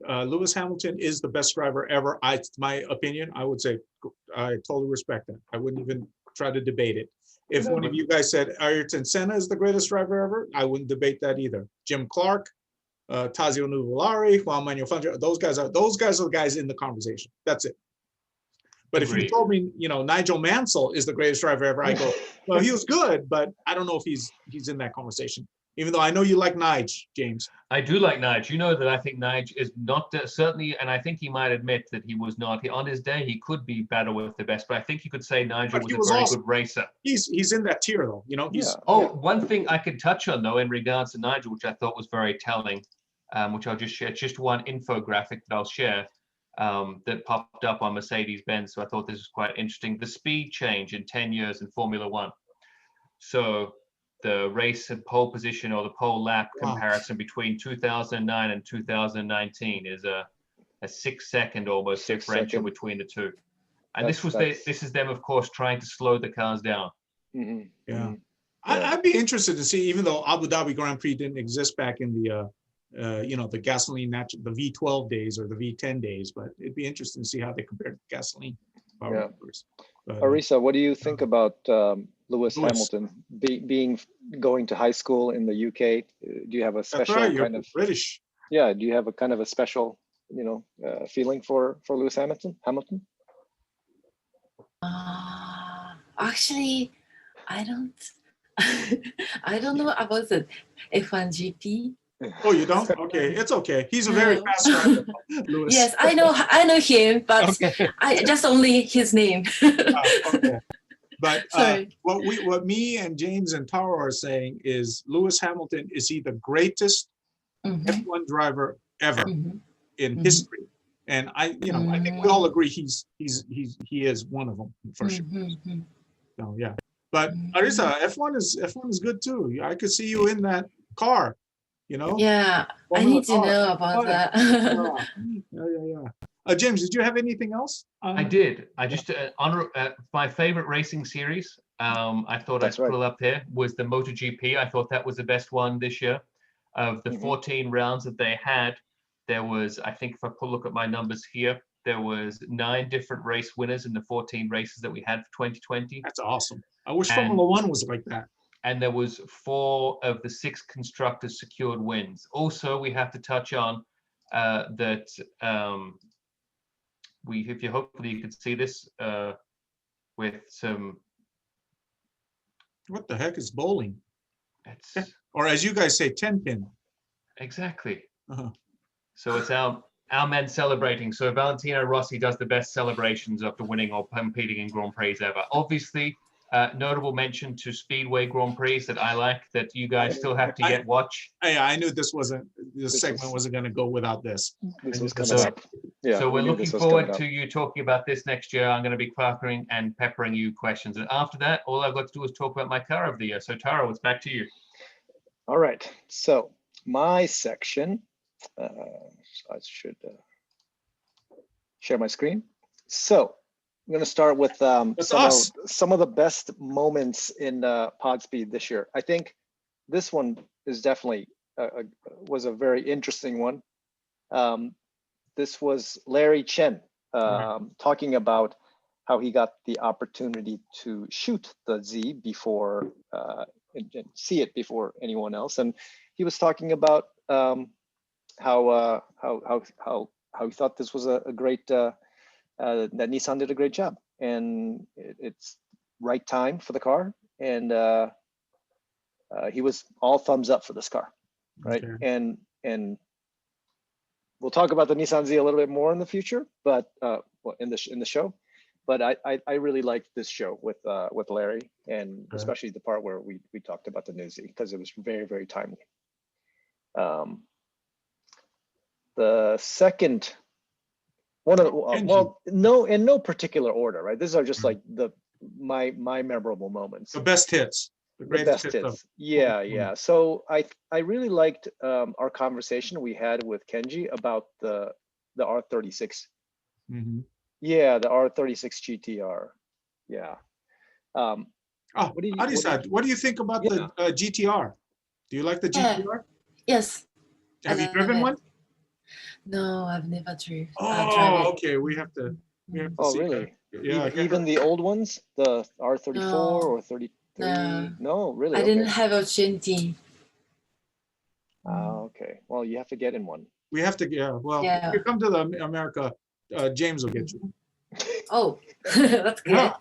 Lewis Hamilton is the best driver ever, my opinion, I would say I totally respect that. I wouldn't even try to debate it. If one of you guys said Ayrton Senna is the greatest driver ever, I wouldn't debate that either. Jim Clark, Tazio Nuvolari, Juan Manuel Fangio, those guys are the guys in the conversation. That's it. But if you Agreed. told me, Nigel Mansell is the greatest driver ever, I go, well, he was good, but I don't know if he's in that conversation. Even though I know you like Nige, James. I do like Nige. You know that I think Nige is not certainly, and I think he might admit that he was not. On his day, he could be battle with the best, but I think you could say Nigel was a very good racer. He's in that tier though, One thing I could touch on though in regards to Nigel, which I thought was very telling, which I'll just share. Just one infographic that I'll share that popped up on Mercedes-Benz. So I thought this was quite interesting. The speed change in 10 years in Formula One. So the race and pole position or the pole lap comparison between 2009 and 2019 is a 6-second almost differential between the two. And this is them, of course, trying to slow the cars down. Mm-hmm. Yeah. I'd be interested to see, even though Abu Dhabi Grand Prix didn't exist back in the the gasoline, the V12 days or the V10 days, but it'd be interesting to see how they compare to gasoline. Yeah. Arisa, what do you think about Lewis Hamilton going to high school in the UK? Do you have a special kind of British? Yeah. Do you have a kind of a special, feeling for Lewis Hamilton? Actually, I don't. I don't know about the F1 GP. Oh, you don't? Okay, it's okay. He's a very fast driver, Lewis. Yes, I know him, but I just only his name. Okay. But what me and James and Taro are saying is Lewis Hamilton, is he the greatest F1 driver ever in history? And I think we all agree he is one of them for sure. So yeah. But Arisa, F1 is good too. I could see you in that car. Yeah, I need to know about that. Yeah. James, did you have anything else? I did. I just honor my favorite racing series. I thought I'd pull up here was the MotoGP. I thought that was the best one this year. Of the 14 rounds that they had, there was, I think, if I look at my numbers here, there was 9 different race winners in the 14 races that we had for 2020. That's awesome. I wish Formula One was like that. And there was 4 of the 6 constructors secured wins. Also, we have to touch on that hopefully you can see this with some. What the heck is bowling? Or as you guys say, 10-pin. Exactly. So it's our men celebrating. So Valentino Rossi does the best celebrations after winning or competing in Grand Prix ever. Obviously. Notable mention to Speedway Grand Prix that I like that you guys still have to watch. I knew this segment wasn't going to go without this. This was coming up. Yeah, so we're looking forward to you talking about this next year. I'm going to be peppering you questions. And after that, all I've got to do is talk about my car of the year. So Taro, it's back to you. All right. So my section, I should share my screen. So I'm going to start with some of the best moments in Podspeed this year. I think this one is definitely was a very interesting one. This was Larry Chen talking about how he got the opportunity to shoot the Z before and see it before anyone else, and he was talking about how he thought this was a great. That Nissan did a great job, and it's right time for the car, and he was all thumbs up for this car, right? Okay. And we'll talk about the Nissan Z a little bit more in the future, but in the show. But I really liked this show with Larry, and especially the part where we talked about the new Z, because it was very, very timely. The second. One of in no particular order, right? These are just like my memorable moments. The best hits. The greatest hits. Yeah. So I really liked our conversation we had with Kenji about the R36 Mhm. Yeah, the R36 GTR. Yeah. Oh, What do you? Arisa, what do you think about the GTR? Do you like the Yeah. GTR? Yes. I Have you love driven it. one? No, I've never driven. Oh, okay. We have to Oh, see that. really? Yeah. Even the old ones, the R34 No. or 33? No. No, really? I didn't Okay. have a opportunity. Okay. Well, you have to get in one. We have to, yeah. Well, Yeah. if you come to the America, James will get you. Oh, that's good. Yeah.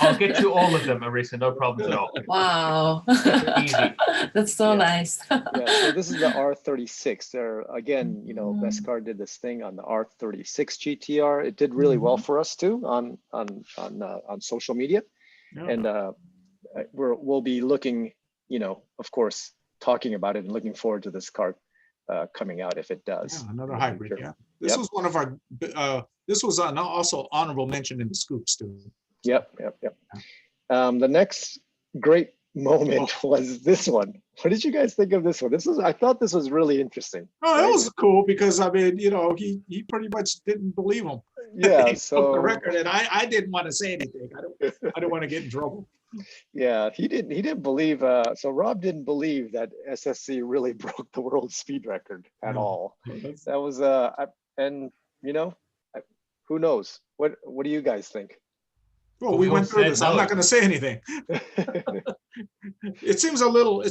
I'll get you all of them, Arisa. No problems at all. Wow. Easy. That's so Yeah. nice. Yeah. So this is the R36. There again, Beskar did this thing on the R36 GTR. It did really well for us too on social media, Yeah. and we'll be looking, of course, talking about it and looking forward to this car coming out if it does. Yeah, another hybrid. Sure. Yeah. This was one of our, this was also honorable mention in the scoops too. Yep. The next great moment was this one. What did you guys think of this one? I thought this was really interesting. Oh, right? that was cool because I mean, he pretty much didn't believe him. Yeah. He broke the So record, and I didn't want to say anything. I don't want to get in trouble. yeah, he didn't believe. So Rob didn't believe that SSC really broke the world speed record at No. all. That's- That was who knows? What do you guys think? Well, Well, we we went all through said this. I'm no. not going to say anything. It seems a little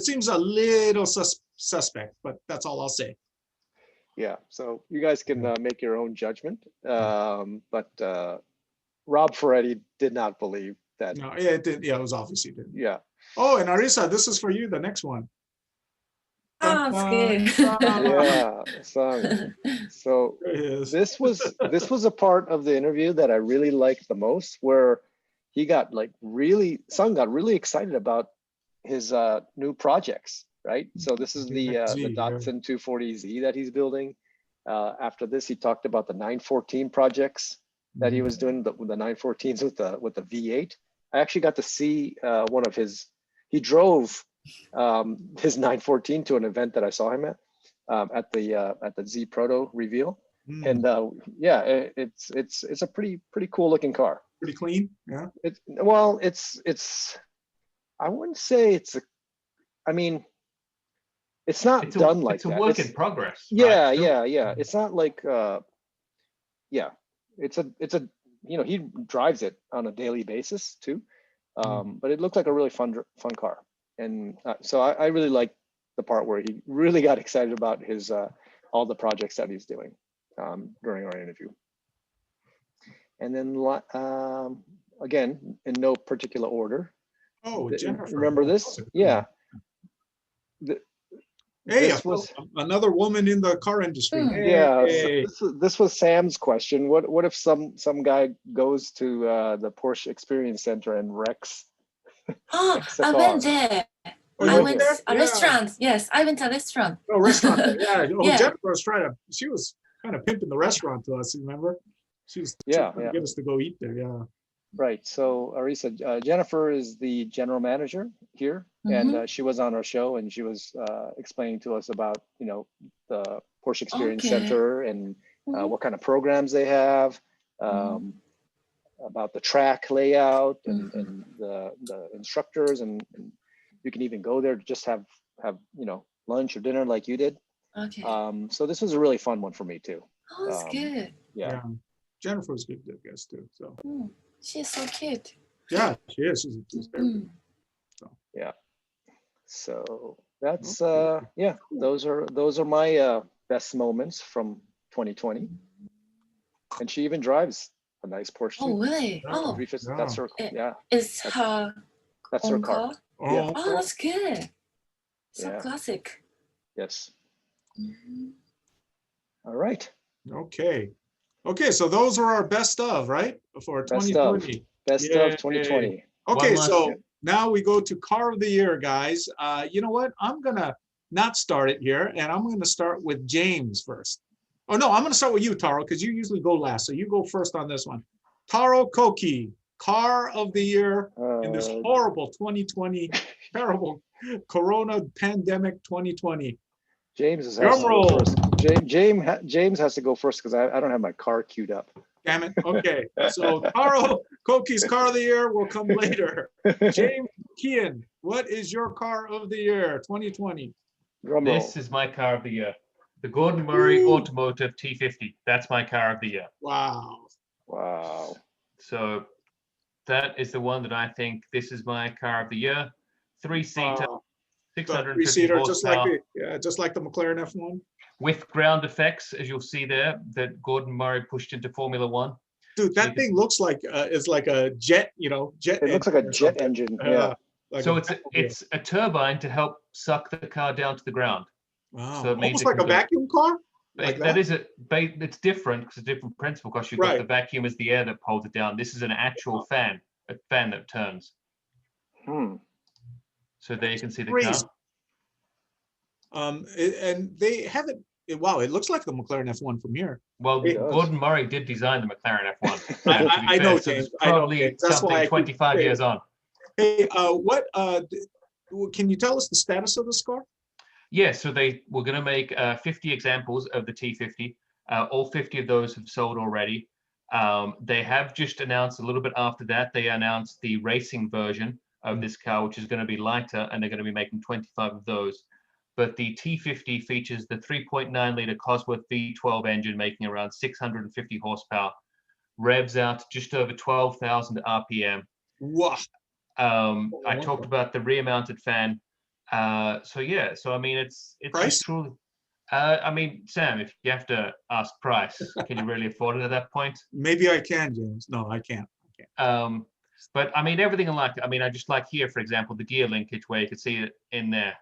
suspect, but that's all I'll say. Yeah, so you guys can make your own judgment. But Rob Ferretti did not believe that. No, yeah, it did. Yeah, it was obviously did. Yeah, Oh, and Arisa, this is for you. The next one. Ah, it's good. yeah, song. So There it is. this was a part of the interview that I really liked the most, where he got Sung got really excited about his new projects, right? So this is the Z, Datsun 240Z that he's building. After this, he talked about the 914 projects that he was doing, the 914s with the V8. I actually got to see one of his. He drove his 914 to an event that I saw him at the Z Proto reveal, and yeah, it's a pretty cool looking car. Pretty clean. Yeah. It's I wouldn't say it's a. I mean, it's not done like that. It's a work in progress. Yeah, right? yeah. It's not like yeah. It's a he drives it on a daily basis too, but it looked like a really fun car, and so I really like the part where he really got excited about his all the projects that he's doing during our interview. And then again, in no particular order. Oh, Jennifer. Remember this? Yeah. Hey, this was another woman in the car industry. yeah. Hey. So this was Sam's question. What if some guy goes to the Porsche Experience Center and wrecks? Oh, the I car? went there. Oh, you I went went there? to a Yeah. restaurant. Yes, I went to a restaurant. Oh, restaurant. Yeah. Oh, Yeah. Jennifer was she was kind of pimping the restaurant to us. Remember? She was trying to get us to go eat there. Yeah. Right. So Arisa, Jennifer is the general manager here, and she was on our show, and she was explaining to us about the Porsche Experience Okay. Center and what kind of programs they have, about the track layout and the instructors, and you can even go there to just have lunch or dinner like you did. Okay. So this was a really fun one for me too. Oh, that's good. Yeah. Jennifer was good guest too. So She's so cute. yeah, she is. She's very good. Yeah. So that's Okay. yeah. Those are my best moments from 2020. And she even drives a nice Porsche. Oh, really? Yeah. Oh, 350. That's her. Yeah. it's her That's her own car. car. Oh, Oh, that's good. So Yeah. classic. Yes. All right. okay. Okay, so those are our best of, right? For Best 2020. Best Yay. of 2020. Okay, One last- so now we go to car of the year, guys. You know what? I'm gonna not start it here, and I'm gonna start with James first. Oh no, I'm gonna start with you, Taro, because you usually go last. So you go first on this one. Tarokoki, car of the year in this horrible 2020, terrible Corona pandemic 2020. James has Drum to go roll. first. James has to go first because I don't have my car queued up. Damn it. Okay. So tarokoki's car of the year will come later. James McKeone, what is your car of the year 2020? Drum roll. This is my car of the year. The Gordon Murray Woo. Automotive T50. That's my car of the year. Wow. Wow. So that is the one that I think this is my car of the year. 3-seater, The 650 three-seater, horsepower. just like the McLaren F1. With ground effects, as you'll see there, that Gordon Murray pushed into Formula One. Dude, that thing looks like is like a jet, jet. It looks like a jet engine. Yeah. Like So it's a turbine to help suck the car down to the ground. wow. So it means Almost it like can a go- vacuum car. Like that? It's different because it's a different principle because you've got Right. the vacuum as the air that pulls it down. This is an actual fan, a fan that turns. So there you can see the Crazy. car. And they haven't. Wow, it looks like the McLaren F1 from here. Well, It does. Gordon Murray did design the McLaren F1. to be I fair, know, so James. there's I know, probably James. That's why I something keep 25 saying years on. Hey, can you tell us the status of this car? Yeah, so they were going to make 50 examples of the T50. All 50 of those have sold already. They have just announced a little bit after that, they announced the racing version of this car, which is going to be lighter, and they're going to be making 25 of those. But the T50 features the 3.9 liter Cosworth V12 engine, making around 650 horsepower, revs out to just over 12,000 RPM. Wow. I talked about the rear mounted fan. So yeah, so I mean, it's Price? truly. I mean, Sam, if you have to ask price, can you really afford it at that point? Maybe I can, James. No, I can't. But I mean, everything I just like here, for example, the gear linkage where you can see it in there.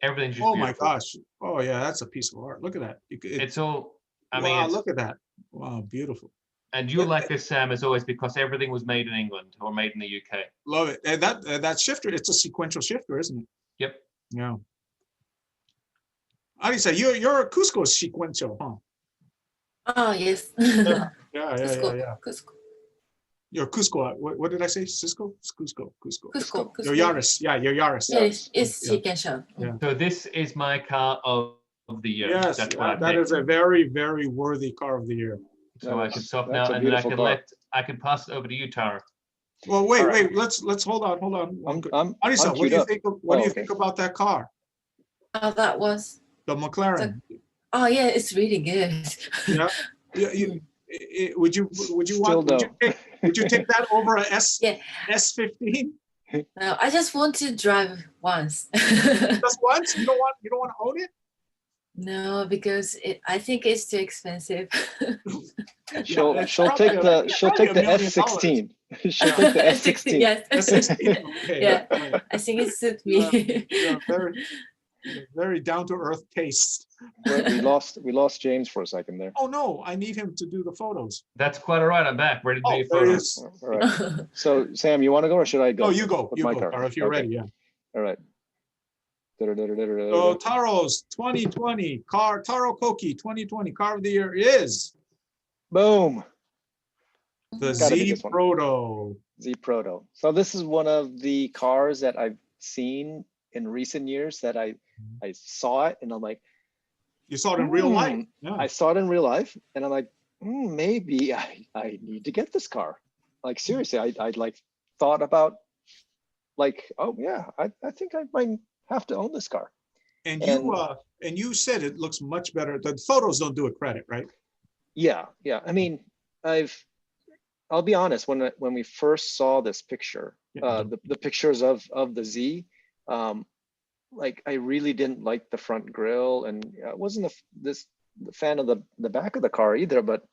Everything's just Oh beautiful. my gosh. Oh yeah, that's a piece of art. Look at that. It's all. I wow, mean, look at that. Wow, beautiful. and you like this, Sam, as always, because everything was made in England or made in the UK. Love it. And that shifter, it's a sequential shifter, isn't it? Yep. Yeah. Arisa, you're a Cusco sequential, huh? Oh, yes. Yeah. Cusco. You're Cusco. What did I say? Cisco? Cusco. Cusco. Your Yaris. Yeah, your Yaris. Yes, it's Yeah. sequential. Yeah. So this is my car of the year. Yes, That's what I that picked. is a very, very worthy car of the year. So I can stop That's now, a and then I beautiful can car. I can pass it over to you, Tara. Well, wait. All right. Let's hold on. Arisa, I'm what do queued you up. think? What do you okay. think about that car, That was, the McLaren? oh yeah, it's really good. Yeah. Would you Still would you take that over a Yeah. S15? No, I just want to drive once. Just once? You don't want to own it? No, because I think it's too expensive. She'll that's take probably the $1 million. S16. She'll take the S16. Yes. S16. Okay. Yeah. Right. I think it suits me. Yeah, very down to earth taste. Wait, we lost James for a second there. Oh no, I need him to do the photos. That's quite all right. I'm back, ready to do Oh, your there he photos. is. All right. So Sam, you want to go or should I go? No, you go. with You my go, car? Taro, if you're Okay. ready. Yeah. All right. So Taro's 2020 car, tarokoki 2020 car of the year is Boom. the Gotta be Z this one. Proto. Z Proto. So this is one of the cars that I've seen in recent years that I saw it and I'm like, You saw it in real life. Yeah. I saw it in real life and I'm like, maybe I need to get this car. Like seriously, I like thought about like, oh yeah, I think I might have to own this car. And you said it looks much better. The photos don't do it credit, right? Yeah. I mean, I'll be honest, when we first saw this picture, the pictures of the Z, like I really didn't like the front grille, and I wasn't the fan of the back of the car either. But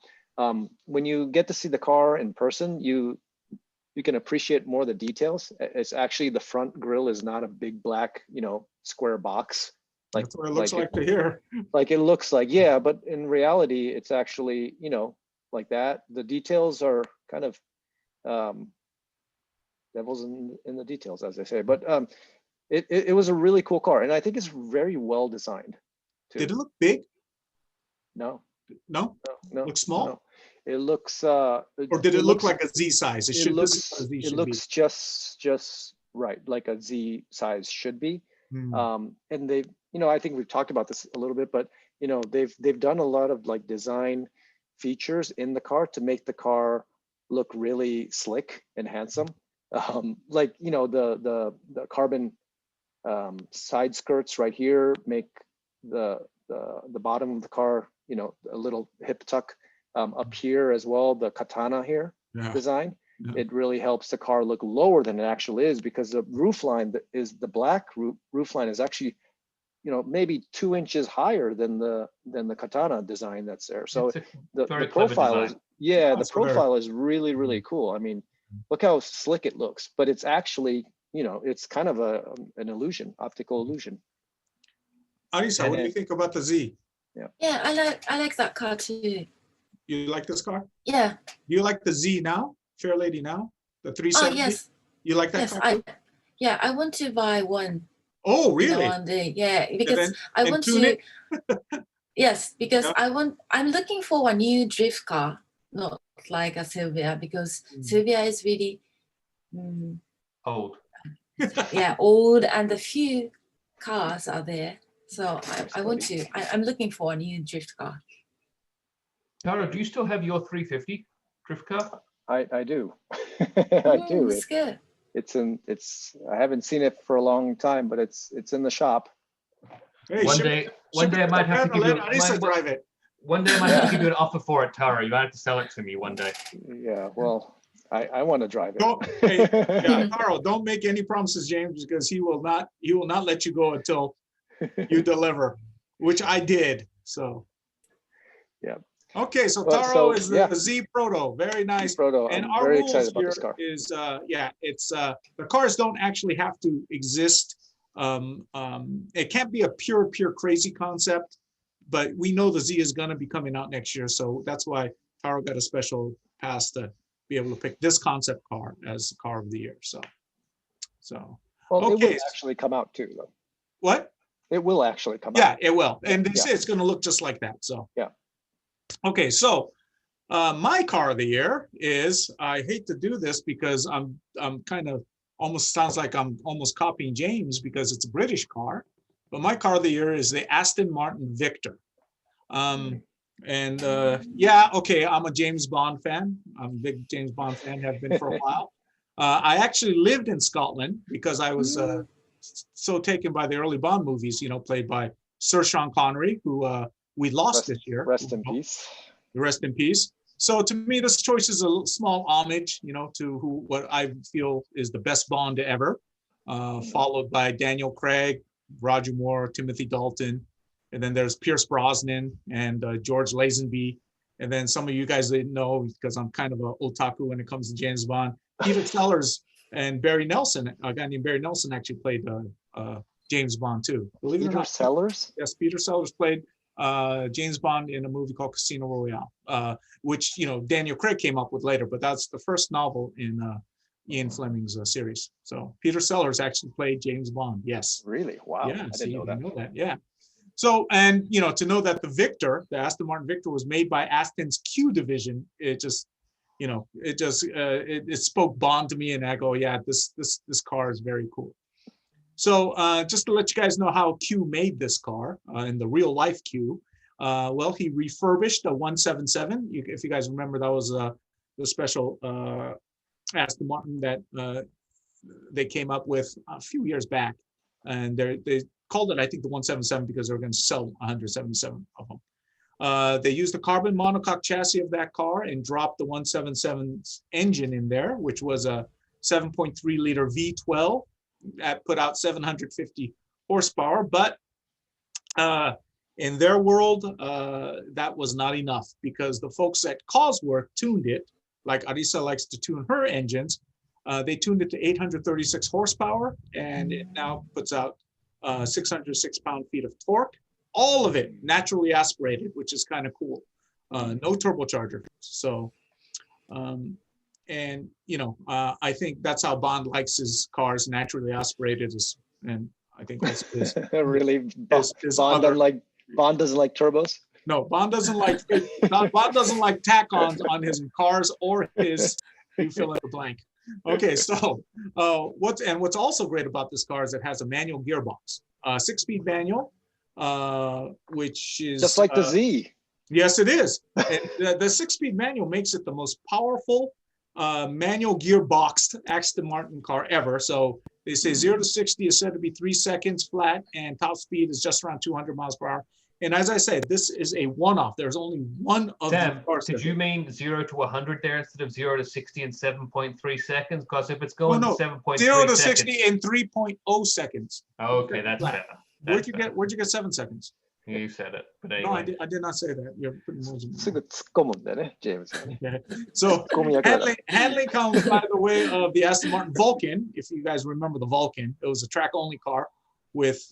when you get to see the car in person, you can appreciate more the details. It's actually the front grille is not a big black, square box. Like, that's what it looks like to hear. Like it looks like, yeah, but in reality, it's actually, like that. The details are kind of devils in the details, as they say. But it was a really cool car, and I think it's very well designed too. Did it look big? No. Look small? No. It looks Or did it look like a Z size? It looks just right, like a Z size should be. And they, I think we've talked about this a little bit, but they've done a lot of like design features in the car to make the car look really slick and handsome. Like, you know, the carbon side skirts right here make the bottom of the car, you know, a little hip tuck. Up here as well, the katana here design, it really helps the car look lower than it actually is, because the roof line is the black roof line is actually, you know, maybe 2 inches higher than the katana design that's there. So the profile is, the profile is really, really cool. I mean, look how slick it looks, but it's actually, you know, it's kind of an illusion, optical illusion. Arisa, what do you think about the Z? Yeah, I like that car too. You like this car? Yeah. Do you like the Z now, Fair Lady now? The 370? Oh, yes. You like that car too? I want to buy one. Oh, really? One day. Yeah, because I want to. Yes, because I'm looking for a new drift car, not like a Silvia, because Silvia is really old. Yeah, old, and a few cars are there. So I'm looking for a new drift car. Tara, do you still have your 350 drift car? I do. I do. It's good. I haven't seen it for a long time, but it's in the shop. Hey, one day I might have to give you one day I might have to give you an offer for it, Tara. You might have to sell it to me one day. Yeah, well, I want to drive it. Taro, don't make any promises, James, because he will not let you go until you deliver, which I did. So yeah. Okay, so Taro is the Z Proto, very nice. Proto. And I'm our very rules excited about here this car. Is it's the cars don't actually have to exist. It can't be a pure crazy concept, but we know the Z is going to be coming out next year, so that's why Taro got a special pass to be able to pick this concept car as the car of the year. So well, okay. It will actually come out too, though. What? It will actually come out. Yeah, it will, and they say it's going to look just like that. So yeah. Okay, so my car of the year is, I hate to do this because I'm kind of almost sounds like I'm almost copying James because it's a British car, but my car of the year is the Aston Martin Victor. Okay, I'm a James Bond fan. I'm a big James Bond fan, have been for a while. I actually lived in Scotland because I was so taken by the early Bond movies, you know, played by Sir Sean Connery, who we lost this year. Rest in peace. Rest in peace. So to me, this choice is a small homage, you know, to what I feel is the best Bond ever, followed by Daniel Craig, Roger Moore, Timothy Dalton, and then there's Pierce Brosnan and George Lazenby, and then some of you guys didn't know because I'm kind of an otaku when it comes to James Bond. Peter Sellers and Barry Nelson, a guy named Barry Nelson, actually played James Bond too. Believe it or not. Peter Sellers? Yes, Peter Sellers played James Bond in a movie called Casino Royale, which, you know, Daniel Craig came up with later, but that's the first novel in Ian Fleming's series. So Peter Sellers actually played James Bond. Yes. Really? Wow. Yeah, I didn't know that. Yeah. So, and you know, to know that the Aston Martin Victor was made by Aston's Q division, it just, you know, it spoke Bond to me, and I go, yeah, this car is very cool. So just to let you guys know how Q made this car in the real life Q, well, he refurbished a 177. If you guys remember, that was the special Aston Martin that they came up with a few years back, and they called it, I think, the 177 because they were going to sell 177 of them. They used the carbon monocoque chassis of that car and dropped the 177's engine in there, which was a 7.3 liter V12 that put out 750 horsepower. But in their world, that was not enough because the folks at Cosworth tuned it, like Arisa likes to tune her engines. They tuned it to 836 horsepower, and it now puts out 606 pound-feet of torque. All of it naturally aspirated, which is kind of cool. No turbocharger. So, and you know, I think that's how Bond likes his cars, naturally aspirated. And I think that's his, really. Bond doesn't like turbos. No, Bond doesn't like Bond doesn't like tack-ons on his cars or his. You fill in the blank. Okay, so what's also great about this car is it has a manual gearbox, 6-speed manual, which is just like the Z. Yes, it is. And the six-speed manual makes it the most powerful manual gearboxed Aston Martin car ever. So they say 0 to 60 is said to be 3 seconds flat, and top speed is just around 200 miles per hour. And as I said, this is a one-off. There's only one of the cars. Did you mean 0 to 100 there instead of 0 to 60 in 7.3 seconds? Because if it's going to 7.3 0 to seconds, 60 in 3.0 seconds. Okay, that's better. Where'd you get 7 seconds? You said it, but No, anyway. I did not say that. You're putting words in my すぐ突っ込むんだよね、ジェームズがね。mouth. Okay. So ツッコミ役だから。 handling comes by the way of the Aston Martin Vulcan. If you guys remember the Vulcan, it was a track-only car with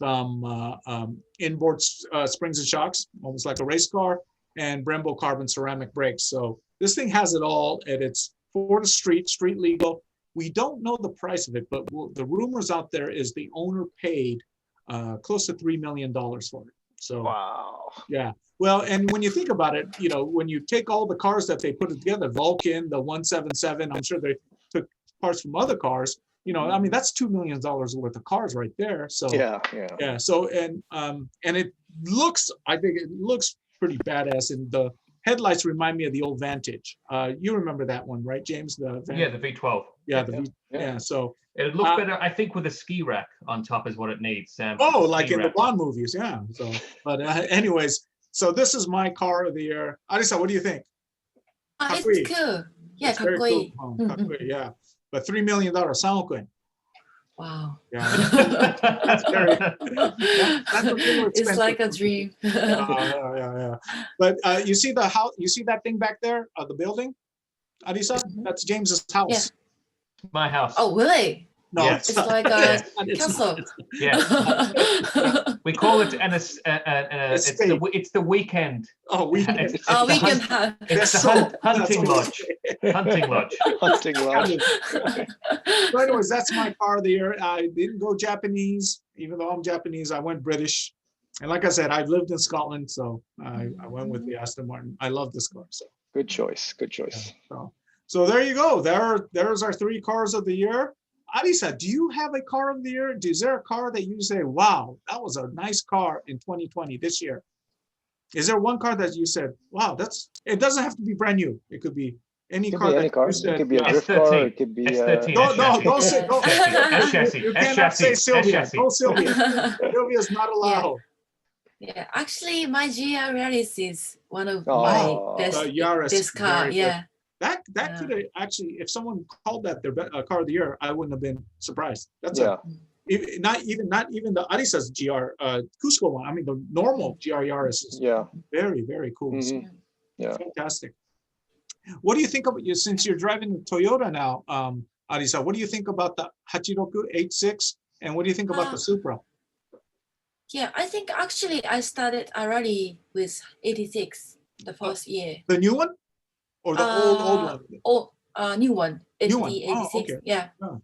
inboard springs and shocks, almost like a race car, and Brembo carbon ceramic brakes. So this thing has it all, and it's for the street legal. We don't know the price of it, but the rumors out there is the owner paid close to $3 million for it. So Wow. yeah. Well, and when you think about it, you know, when you take all the cars that they put together, Vulcan, the 177, I'm sure they took parts from other cars. You know, I mean, that's $2 million worth of cars right there. So yeah. So and it looks, I think it looks pretty badass. And the headlights remind me of the old Vantage. You remember that one, right, James? The V12. Yeah. So it looks better, I think, with a ski rack on top is what it needs. Like in the Bond movies, yeah. So, but anyways, so this is my car of the year. Arisa, what do you think? It's cool. Yeah, It's very かっこいい。cool. Yeah. But $3 million, 3億円. Wow. Yeah. That's very, that's a little It's expensive. like a dream. Yeah. But you see the house, you see that thing back there, the building? Arisa, that's James's house. Yeah. My house. Oh, really? No, Yes. It's like a castle. Yes. We call it it's the weekend. Oh, weekend. It's Oh, the we can hunt- have. It's the hunting lodge. Hunting lodge. Hunting lodge. So anyways, that's my car of the year. I didn't go Japanese, even though I'm Japanese. I went British. And like I said, I've lived in Scotland, so I went with the Aston Martin. I love this car. So, Good choice. Good choice. so there you go. There's our 3 cars of the year. Arisa, do you have a car of the year? Is there a car that you say, wow, that was a nice car in 2020 this year? Is there one car that you said, wow, it doesn't have to be brand new. It could be any car. Any car. You said, It could be a yeah. drift car. It could be. S13. Don't say. S chassis. You S cannot say chassis. Silvia. S chassis. No Silvia. Silvia's not allowed. Yeah, actually, my Yaris is one of Oh. my best Yaris, this car. very good. Yeah. That Yeah. could have actually, if someone called that their car of the year, I wouldn't have been surprised. That's not even the Arisa's GR Cusco one. I mean, the normal GR Yaris is very, very cool. Mhm. So, Yeah. fantastic. What do you think of you since you're driving a Toyota now, Arisa? What do you think about the Hachiroku 86, and what do you think about the Supra? Yeah, I think actually I started a rally with 86 the first year. The new one, or the old one? New one. New one. 86. Okay. Yeah. Oh.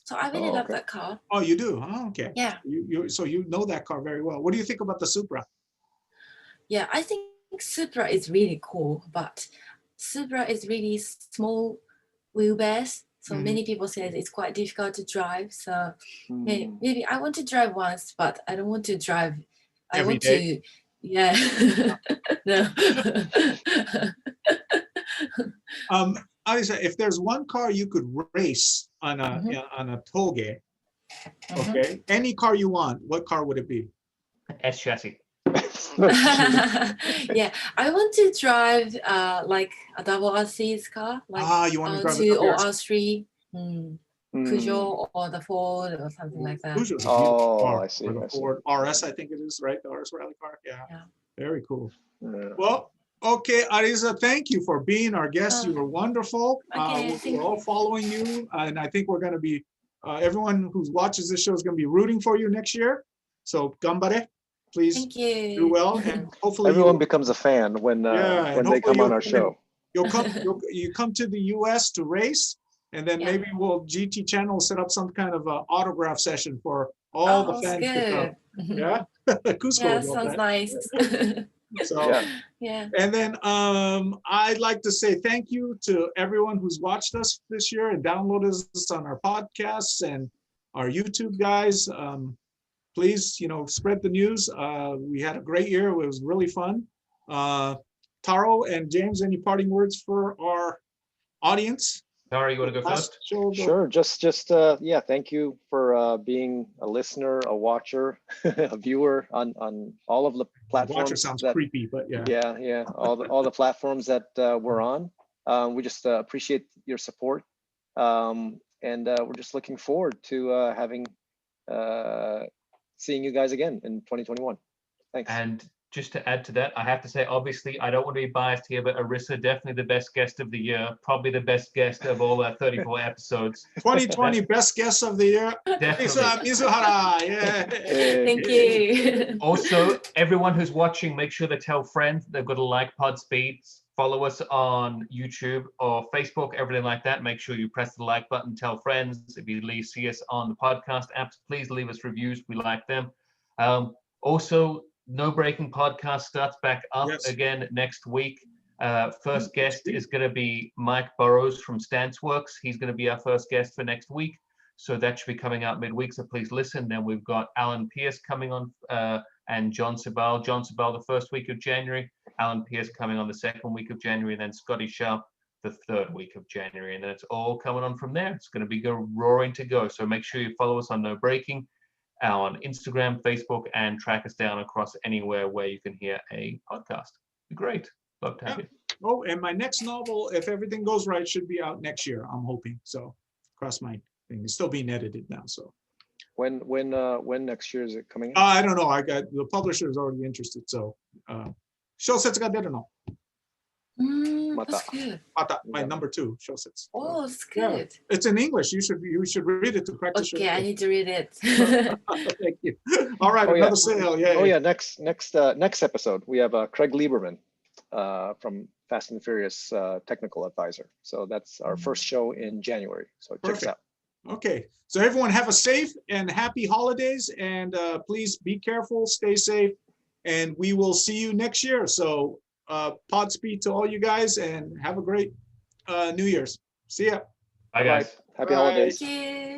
So I really love that car. Oh, you do? Oh, okay. Yeah. So you know that car very well. What do you think about the Supra? Yeah, I think Supra is really cool, but Supra is really small wheelbase. So many people say it's quite difficult to drive. So maybe I want to drive once, but I don't want to drive. I Every want day? to, yeah. No. Arisa, if there's one car you could race on a toge, okay, any car you want, what car would it be? S chassis. Yeah, I want to drive like a double RC's car, like you want to drive R2 a or double R3, Peugeot or the Ford or something like that. Peugeot's a beautiful car. I see. Or the Ford RS, I think it is, right? The RS rally car. Yeah. Very cool. Yeah. Well, okay, Arisa, thank you for being our guest. You were wonderful. Okay, We're all following you, and I think we're going to be, everyone who watches this show is going to be rooting for you next year. So, gambare, please Thank you. do well, and hopefully Everyone becomes a fan when they come on our show. you come to the U.S. to race, and then maybe GT channel will set up some kind of autograph session for all the fans to come. Yeah, Cusco. Yeah, sounds nice. So yeah. And then I'd like to say thank you to everyone who's watched us this year and downloaded us on our podcasts and our YouTube guys. Please, spread the news. We had a great year. It was really fun. Taro and James, any parting words for our audience? Tara, you want to go Last first? show, Sure. Just yeah. Thank you for being a listener, a watcher, a viewer on all of the platforms. Watcher sounds creepy, but yeah. Yeah. All the platforms that we're on. We just appreciate your support, and we're just looking forward to having seeing you guys again in 2021. Thanks. And just to add to that, I have to say, obviously, I don't want to be biased here, but Arisa, definitely the best guest of the year, probably the best guest of all our 34 episodes. 2020 best guest of the year. Definitely. Arisa Mizuhara. Yeah. Thank you. Also, everyone who's watching, make sure to tell friends. They've got to like Podspeed, follow us on YouTube or Facebook, everything like that. Make sure you press the like button, tell friends. If you see us on the podcast apps, please leave us reviews. We like them. Also, No Breaking Podcast starts back up again next week. First guest is going to be Mike Burrows from Stanceworks. He's going to be our first guest for next week. So that should be coming out midweek. So please listen. Then we've got Alan Pierce coming on and John Sabal. John Sabal the first week of January. Alan Pierce coming on the second week of January. And then Scotty Sharp the third week of January. And then it's all coming on from there. It's going to be roaring to go. So make sure you follow us on No Breaking on Instagram, Facebook, and track us down across anywhere where you can hear a podcast. Great. Love to have you. Oh, and my next novel, if everything goes right, should be out next year. I'm hoping. So cross my thing. It's still being edited now. So when next year is it coming out? I don't know. I got the publisher is already interested. So Shosets got no. That's good. My number 2 Shosets. Oh, it's good. Yeah. It's in English. You should read it to practice. Okay, I need to read it. Thank you. All right, another sale. Yeah. Oh yeah. Next episode we have Craig Lieberman from Fast and Furious technical advisor. So that's our first show in January. So check us out. Okay, so everyone have a safe and happy holidays, and please be careful, stay safe, and we will see you next year. So Podspeed to all you guys, and have a great New Year's. See ya. Bye, guys. Happy holidays. Thank you.